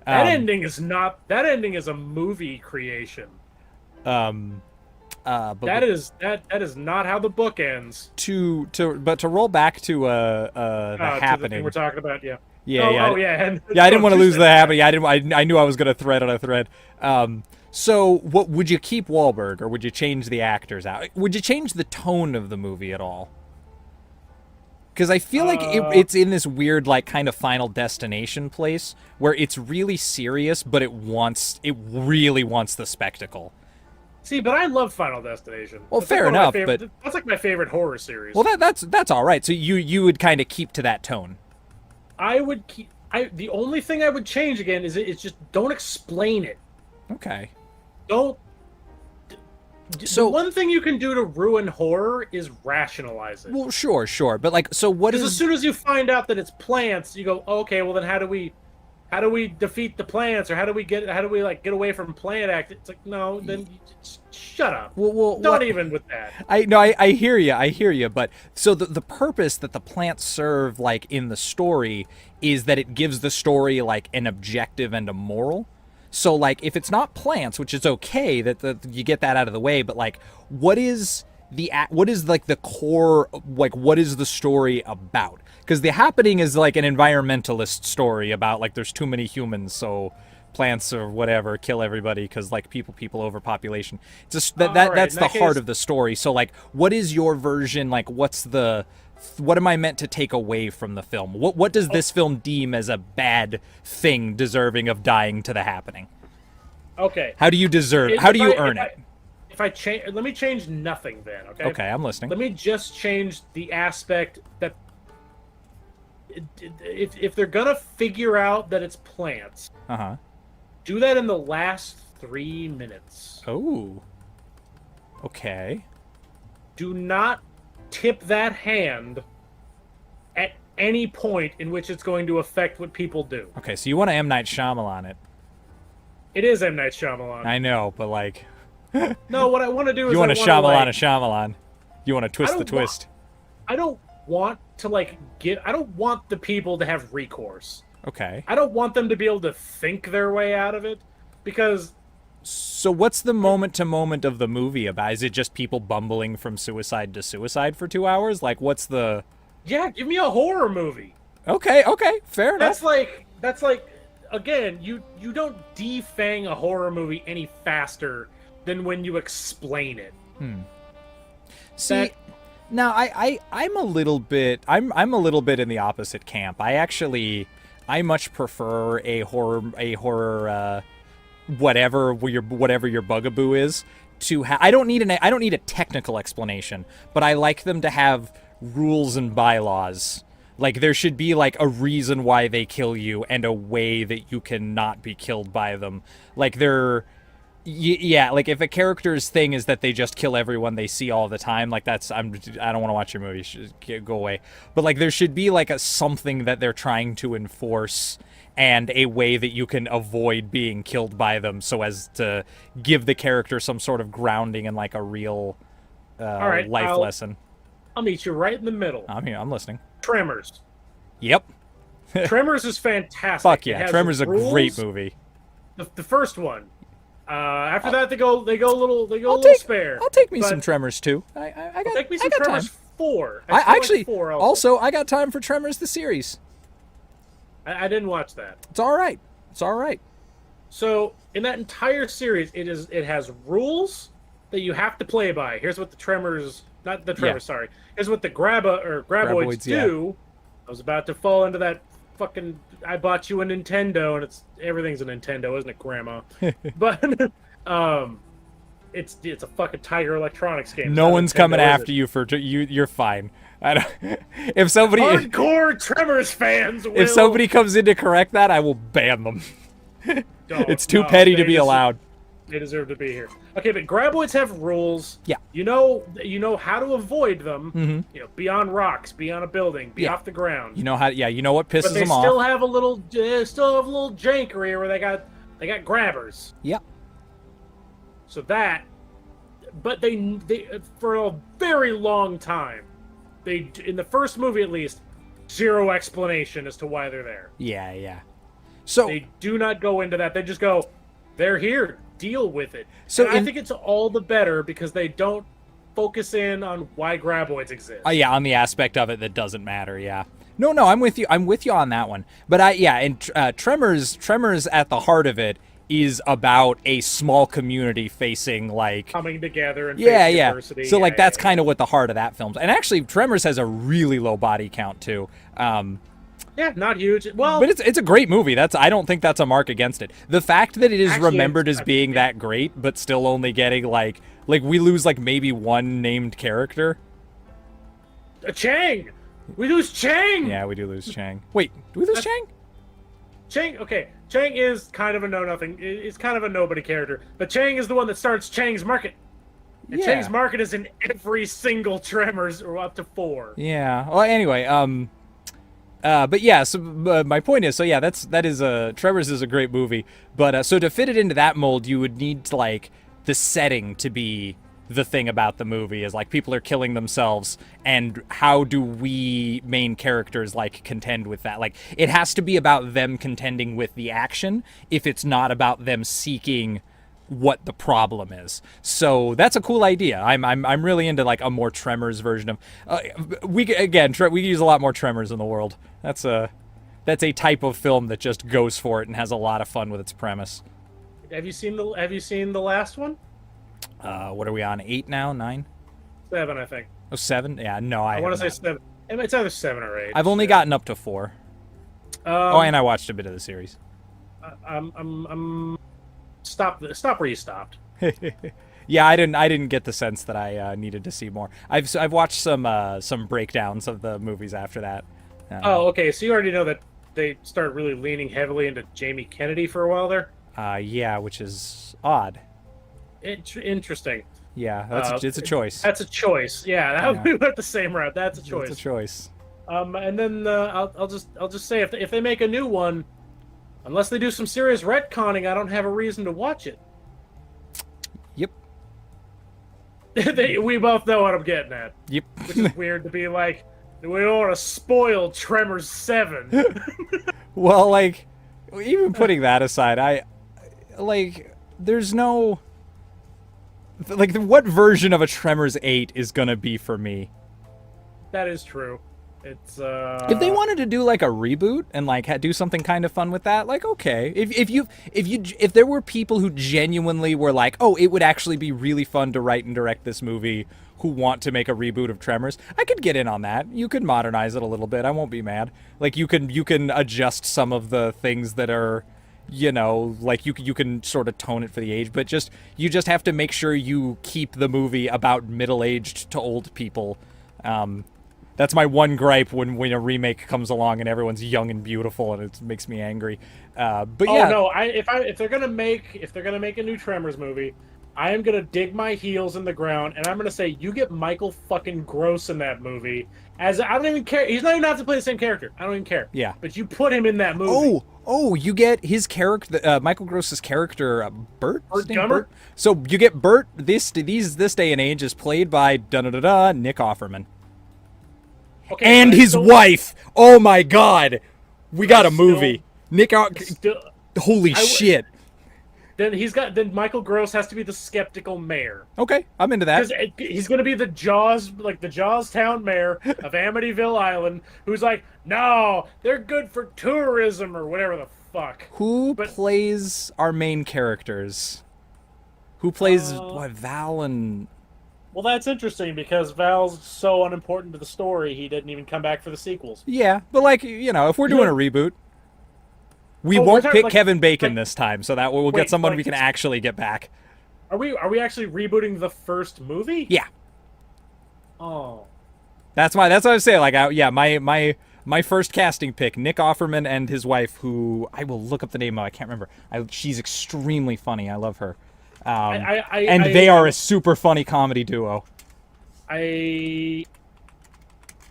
That ending is not. That ending is a movie creation. But that is not how the book ends. To roll back to the happening the thing we're talking about. Yeah. Yeah. I didn't want to lose the happening. I knew I was gonna thread on a thread. So, what would you keep Wahlberg, or would you change the actors out? Would you change the tone of the movie at all? Because I feel like it's in this weird, like, kind of Final Destination place where it's really serious, but it really wants the spectacle. See, but I love Final Destination. Well, fair enough, but that's like my favorite horror series. Well, that's all right. So you would kind of keep to that tone. I would keep. The only thing I would change again is it's just don't explain it. Okay. Don't. So one thing you can do to ruin horror is rationalize it. Well, sure, but like, so what is? As soon as you find out that it's plants, you go, okay, well then how do we defeat the plants, or how do we get away from plant act? It's like, no, then just shut up. Well, not even with that. I hear you, but so the purpose that the plants serve, like in the story, is that it gives the story like an objective and a moral. So, like, if it's not plants, which is okay that you get that out of the way, but like, what is like the core, like, what is the story about? Because The Happening is like an environmentalist story about like there's too many humans, so plants or whatever kill everybody because like people overpopulation. Just that's the heart of the story. So, like, what is your version? Like, what am I meant to take away from the film? What does this film deem as a bad thing deserving of dying to The Happening? Okay. How do you earn it? If I change, let me change nothing then, okay? Okay, I'm listening. Let me just change the aspect that if they're gonna figure out that it's plants, do that in the last 3 minutes. Oh. Okay. Do not tip that hand at any point in which it's going to affect what people do. Okay, so you want to M. Night Shyamalan it. It is M. Night Shyamalan. I know, but like... No, what I want to do is you want to Shyamalan. You want to twist the twist. I don't want to, I don't want the people to have recourse. Okay. I don't want them to be able to think their way out of it, because So what's the moment to moment of the movie about? Is it just people bumbling from suicide to suicide for 2 hours? Like, what's the? Yeah, give me a horror movie. Okay, fair enough. That's like again, you don't defang a horror movie any faster than when you explain it. See, That- now I'm a little bit I'm a little bit in the opposite camp. I much prefer a horror whatever your bugaboo is to I don't need a technical explanation, but I like them to have rules and bylaws. Like there should be like a reason why they kill you and a way that you can not be killed by them. Like yeah, like if a character's thing is that they just kill everyone they see all the time, like I don't want to watch your movie. Go away. But like there should be like a something that they're trying to enforce and a way that you can avoid being killed by them, so as to give the character some sort of grounding and like a real All right, life lesson. I'll meet you right in the middle. I'm here. I'm listening. Tremors. Yep. Tremors is fantastic. Fuck It yeah. has Tremors is a rules. great movie. The first one. After that, they go a little spare. I'll take me But some Tremors too. I got take me some I got Tremors time. 4. I still like actually 4 also I got time for Tremors the series. I didn't watch that. It's all right. It's all right. So in that entire series, it has rules that you have to play by. Here's what the Tremors, not the Tremors, sorry. Here's what the Graboids do. I was about to fall into that fucking. I bought you a Nintendo, and everything's a Nintendo, isn't it, Grandma? But it's a fucking Tiger Electronics game. No one's coming after you for you. You're fine. I don't. If somebody Hardcore Tremors fans will. if somebody comes in to correct that, I will ban them. It's too No, petty to they be allowed. They deserve to be here. Okay, but Graboids have rules. Yeah. You know how to avoid them. Mm-hmm. You know, be on rocks, be on a building, be off the ground. You know how? Yeah, you know what pisses But they them still off. have a little jankery where they got grabbers. Yep. So that, but they for a very long time, in the first movie at least, zero explanation as to why they're there. Yeah. So They do not go into that. They just go, they're here. Deal with it. So And I think it's all the better because they don't focus in on why Graboids exist. yeah, on the aspect of it that doesn't matter. Yeah. No, I'm with you. I'm with you on that one. But Tremors at the heart of it is about a small community facing like Coming together and yeah. diversity. So like that's kind of what the heart of that film's. And actually, Tremors has a really low body count too. Yeah, not huge. Well, But it's a great movie. I don't think that's a mark against it. The fact that it is Actually, remembered as I- being that great, but still only getting like we lose like maybe one named character. Chang. We lose Chang. Yeah, we do lose Chang. Wait, do we lose Chang? Chang. Okay, Chang is kind of a know-nothing. It's kind of a nobody character. But Chang is the one that starts Chang's Market. And Yeah. Chang's Market is in every single Tremors, or up to 4. Yeah. Well, anyway, but yeah. So my point is, Tremors is a great movie, but so to fit it into that mold, you would need like the setting to be the thing about the movie is like people are killing themselves, and how do we main characters like contend with that? Like it has to be about them contending with the action if it's not about them seeking what the problem is. So that's a cool idea. I'm really into like a more Tremors version of we use a lot more Tremors in the world. That's a type of film that just goes for it and has a lot of fun with its premise. Have you seen the last one? What are we on? 8 now? 9? 7, I think. Oh, 7? Yeah, no, I want to say haven't. 7. It's either 7 or 8. I've only gotten up to 4. And I watched a bit of the series. Stop where you stopped. Yeah, I didn't get the sense that I needed to see more. I've watched some breakdowns of the movies after that. Oh, okay. So you already know that they started really leaning heavily into Jamie Kennedy for a while there. Yeah, which is odd. Interesting. Yeah, it's a choice. That's a choice. Yeah, we went the same route. That's a choice. It's a choice. And then I'll just say if they make a new one, unless they do some serious retconning, I don't have a reason to watch it. Yep. We both know what I'm getting at. Yep. Which is weird to be like, we don't want to spoil Tremors 7. Well, like, even putting that aside, there's no like what version of a Tremors 8 is gonna be for me. That is true. It's If they wanted to do like a reboot and like do something kind of fun with that, like okay. If there were people who genuinely were like, oh, it would actually be really fun to write and direct this movie, who want to make a reboot of Tremors, I could get in on that. You could modernize it a little bit. I won't be mad. Like you can adjust some of the things that are, like you can sort of tone it for the age, but you just have to make sure you keep the movie about middle-aged to old people. That's my one gripe when a remake comes along and everyone's young and beautiful, and it makes me angry. But yeah. Oh no! If they're gonna make a new Tremors movie, I am gonna dig my heels in the ground and I'm gonna say you get Michael fucking Gross in that movie. As I don't even care. He's not even have to play the same character. I don't even care. Yeah. But you put him in that movie. Oh! You get his character, Michael Gross's character, Bert. Bert Gummer? So you get Bert. This day and age is played by Nick Offerman. Okay, and his wife. Oh my God, we got a movie. Holy shit. Then Michael Gross has to be the skeptical mayor. Okay, I'm into that. Because he's going to be the Jaws town mayor of Amityville Island, who's like, no, they're good for tourism or whatever the fuck. Who plays our main characters? Who plays Val and... Well, that's interesting because Val's so unimportant to the story, he didn't even come back for the sequels. Yeah, but like, if we're doing a reboot, we won't pick Kevin Bacon this time, so that we'll get someone we can actually get back. Are we actually rebooting the first movie? Yeah. Oh. That's what I was saying. Like, my first casting pick, Nick Offerman and his wife, who I will look up the name of. I can't remember. She's extremely funny. I love her. They are a super funny comedy duo. I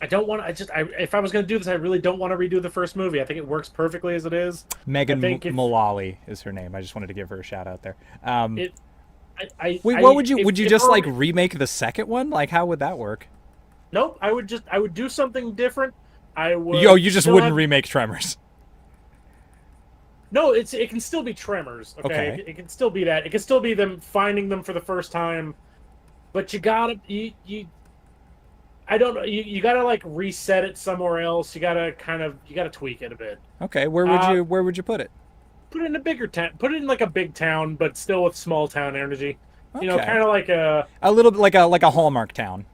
don't want to. If I was going to do this, I really don't want to redo the first movie. I think it works perfectly as it is. Megan Mullally is her name. I just wanted to give her a shout out there. Wait, would you just like remake the second one? Like, how would that work? Nope. I would do something different. You just wouldn't remake Tremors. No, it can still be Tremors. Okay, It can still be that. It can still be them finding them for the first time, but you gotta I don't know. You gotta like reset it somewhere else. You gotta tweak it a bit. Okay, where would you put it? Put it in a bigger town. Put it in like a big town, but still with small town energy. Okay. Kind of like a little bit like a Hallmark town.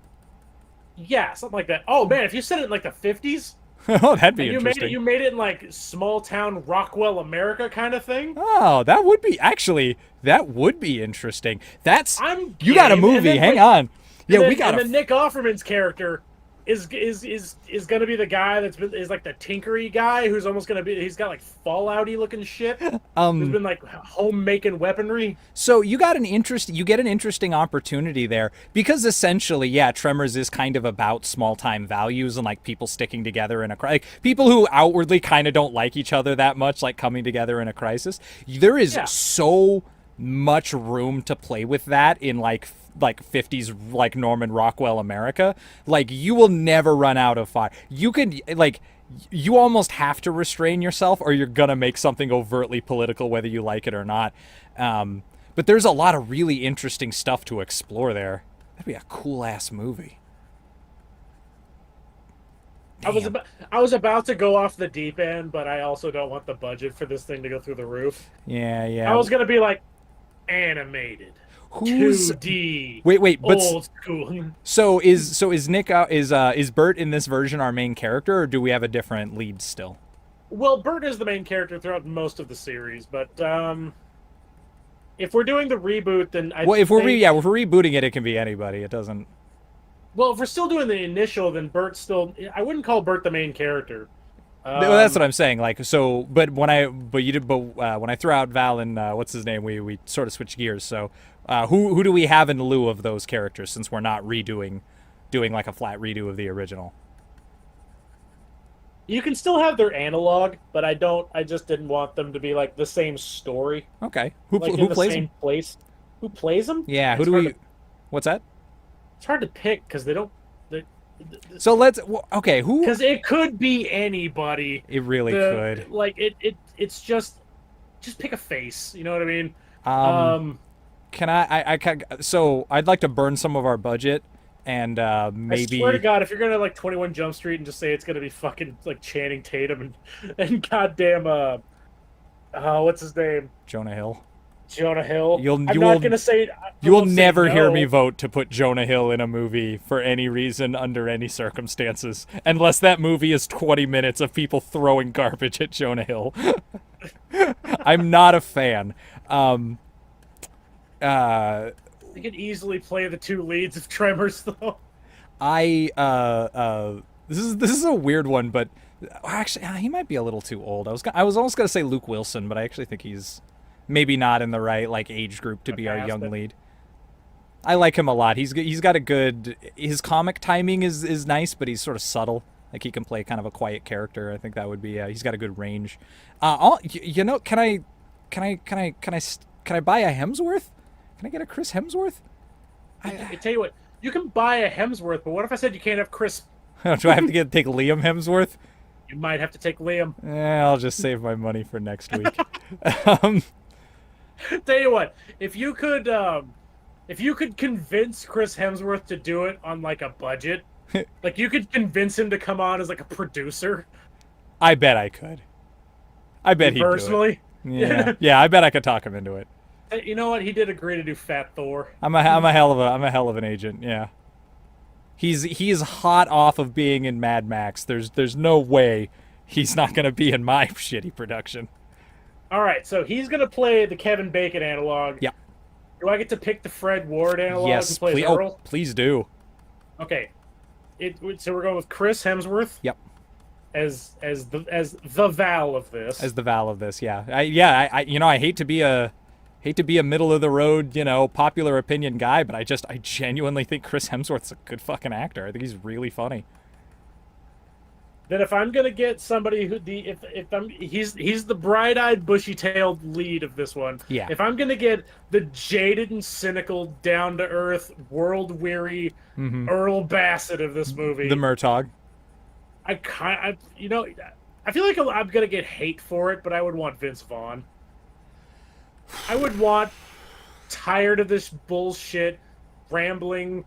Yeah, something like that. Oh man, if you set it in like the 50s. Oh, that'd be interesting. You made it in like small town Rockwell, America kind of thing. Oh, that would be interesting. You got a movie. Then, hang on. Yeah, we got. And then Nick Offerman's character is going to be the guy is like the tinkery guy who's almost going to be. He's got like Fallouty looking shit. Who's been like home making weaponry. So you get an interesting opportunity there because essentially, yeah, Tremors is kind of about small time values and like people sticking together in like people who outwardly kind of don't like each other that much, like coming together in a crisis. There is so much room to play with that in like 50s like Norman Rockwell America. Like you will never run out of fire. You almost have to restrain yourself or you're gonna make something overtly political whether you like it or not. But there's a lot of really interesting stuff to explore there. That'd be a cool ass movie. Damn. I was about to go off the deep end, but I also don't want the budget for this thing to go through the roof. Yeah. I was gonna be like animated. 2D. Wait, but old school. So is Nick is Bert in this version our main character, or do we have a different lead still? Well, Bert is the main character throughout most of the series, but if we're doing the reboot, then if we're rebooting it, it can be anybody. It doesn't. Well, if we're still doing the initial, then Bert's still. I wouldn't call Bert the main character. That's what I'm saying. Like so, but when I threw out Val and what's his name, we sort of switched gears. So who do we have in lieu of those characters since we're not doing like a flat redo of the original? You can still have their analog, but I just didn't want them to be like the same story. Okay. Who plays them? Place. Who plays them? Yeah. What's that? It's hard to pick because they don't. So okay. Who? Because it could be anybody. It really could. Like it's just pick a face. You know what I mean? Um, Um, can so I'd like to burn some of our budget and I swear to maybe God, if you're gonna like 21 Jump Street and just say it's gonna be fucking like Channing Tatum and goddamn what's his name, Jonah Hill. Jonah Hill, You'll I'm you not will gonna say I you will won't say never hear me no. vote to put Jonah Hill in a movie for any reason under any circumstances, unless that movie is 20 minutes of people throwing garbage at Jonah Hill. I'm not a fan. Um, uh, He could easily play the two leads of Tremors, though. I this is a weird one, but actually he might be a little too old. I was almost gonna say Luke Wilson, but I actually think he's maybe not in the right like age group to be our young lead. I like him a lot. He's got a good his comic timing is nice, but he's sort of subtle. Like he can play kind of a quiet character. I think that would be he's got a good range. You know, can I buy a Hemsworth? Can I get a Chris Hemsworth? I tell you what, you can buy a Hemsworth, but what if I said you can't have Chris? Do I have to take Liam Hemsworth? You might have to take Liam. I'll just save my money for next week. Tell you what, if you could convince Chris Hemsworth to do it on like a budget, like you could convince him to come on as like a producer. I bet I could. I bet he'd Personally, do it. Yeah, yeah. I bet I could talk him into it. you know what? He did agree to do Fat Thor. I'm a hell of an agent. Yeah. He's hot off of being in Mad Max. There's no way he's not gonna be in my shitty production. All right, so he's gonna play the Kevin Bacon analog. Yeah. Do I get to pick the Fred Ward analog Yes, who plays please. Earl? Oh, please do. Okay. So we're going with Chris Hemsworth. Yep. As the Val of this. As the Val of this, yeah. I hate to be a middle of the road, popular opinion guy, but I genuinely think Chris Hemsworth's a good fucking actor. I think he's really funny. Then if I'm gonna get somebody who he's the bright-eyed, bushy-tailed lead of this one. Yeah. If I'm gonna get the jaded and cynical, down-to-earth, world-weary Earl Bassett of this movie, The Murtaugh. I feel like I'm gonna get hate for it, but I would want Vince Vaughn. I would want tired of this bullshit, rambling.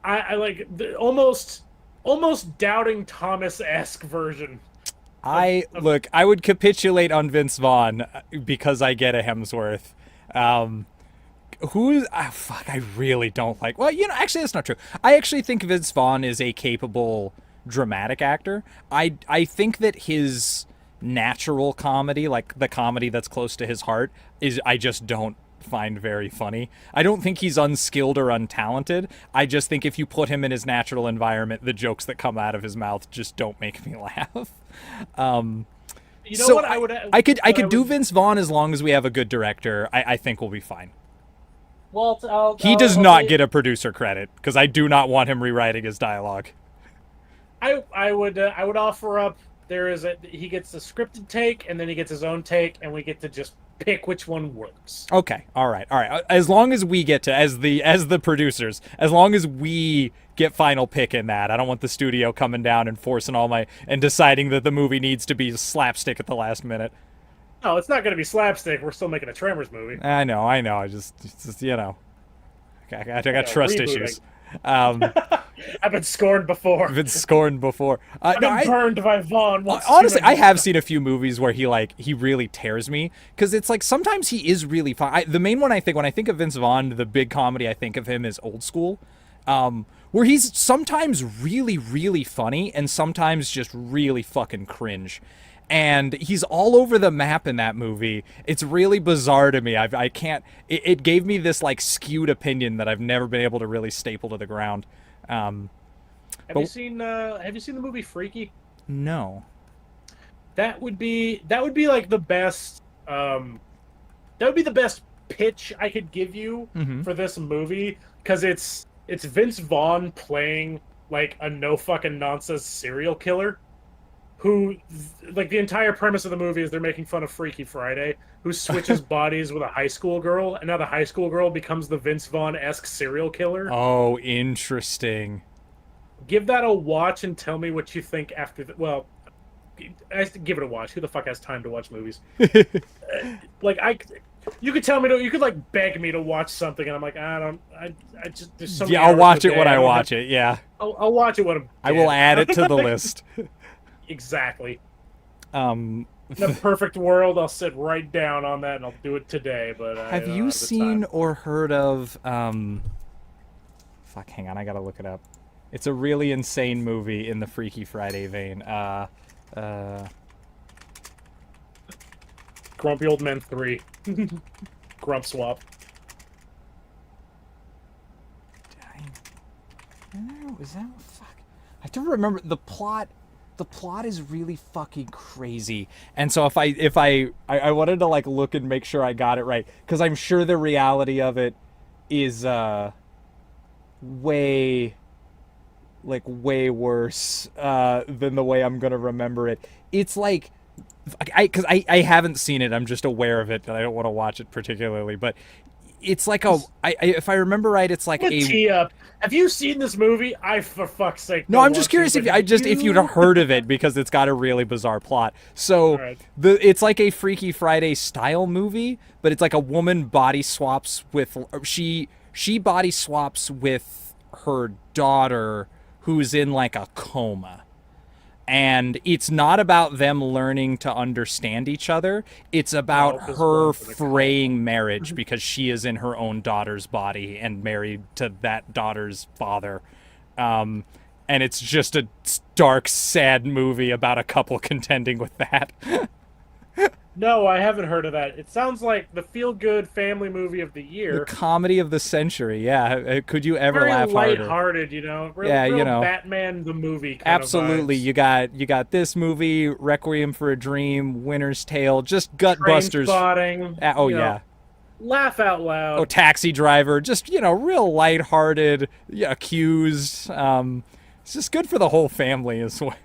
I like almost Doubting Thomas-esque version. I would capitulate on Vince Vaughn because I get a Hemsworth. I really don't like. Well, actually that's not true. I actually think Vince Vaughn is a capable dramatic actor. I think that his natural comedy, like the comedy that's close to his heart, I just don't find very funny. I don't think he's unskilled or untalented. I just think if you put him in his natural environment, the jokes that come out of his mouth just don't make me laugh. What I could do Vince Vaughn as long as we have a good director. I think we'll be fine. Well, He does not get a producer credit because I do not want him rewriting his dialogue. I would offer up he gets a scripted take and then he gets his own take and we get to just pick which one works. Okay, all right. As long as we get to as the producers, as long as we get final pick in that, I don't want the studio coming down and forcing and deciding that the movie needs to be slapstick at the last minute. No, it's not going to be slapstick. We're still making a Tremors movie. I know. I just I got trust rebooting. issues. I've been scorned before. I've been scorned before. I've been burned by Vaughn. Honestly, I have seen a few movies where he really tears me because it's like sometimes he is really fun. The main one when I think of Vince Vaughn, the big comedy I think of him is Old School, where he's sometimes really, really funny and sometimes just really fucking cringe. And he's all over the map in that movie. It's really bizarre to me. I can't. It gave me this like skewed opinion that I've never been able to really staple to the ground. Have you seen the movie Freaky? No. That would be like the best. That would be the best pitch I could give you for this movie because it's Vince Vaughn playing like a no fucking nonsense serial killer. Who, like, the entire premise of the movie is they're making fun of Freaky Friday, who switches bodies with a high school girl, and now the high school girl becomes the Vince Vaughn-esque serial killer. Oh, interesting. Give that a watch and tell me what you think after well, give it a watch. Who the fuck has time to watch movies? You could tell me to. You could like beg me to watch something, and I'm like, I don't. I just there's so many Yeah, I'll hours watch in it the when day, I don't watch have- it. Yeah, I'll watch it when I'm. I will dead. add it to the list. Exactly. Um, In a perfect world, I'll sit right down on that and I'll do it today. But I have don't you have the seen time. or heard of? Fuck, hang on, I gotta look it up. It's a really insane movie in the Freaky Friday vein. Grumpy Old Men 3. Grump Swap. No, is that fuck? I don't remember the plot. The plot is really fucking crazy, and so if I wanted to like look and make sure I got it right, because I'm sure the reality of it is way way worse than the way I'm gonna remember it. It's like I haven't seen it. I'm just aware of it, and I don't want to watch it particularly, but it's like if I remember right, it's like a Tee up. Have you seen this movie? I, for fuck's sake. no, don't I'm just want curious to, if but if you'd heard of it because it's got a really bizarre plot. So Alright. it's like a Freaky Friday style movie, but it's like a woman body swaps with she body swaps with her daughter who's in like a coma. And it's not about them learning to understand each other. It's about 'cause her one's in a coma. fraying marriage because she is in her own daughter's body and married to that daughter's father. And it's just a dark, sad movie about a couple contending with that. No, I haven't heard of that. It sounds like the feel-good family movie of the The year. comedy of the century. Yeah. Could you ever Very laugh harder? lighthearted, you know. Real, Yeah, you real know. Batman the movie. Kind Absolutely. Of vibes. You got this movie, Requiem for a Dream, Winter's Tale, just gut Train busters. spotting. Oh you know, yeah. Laugh out loud. Oh, Taxi Driver, just real lighthearted, yeah, Accused. It's just good for the whole family as well.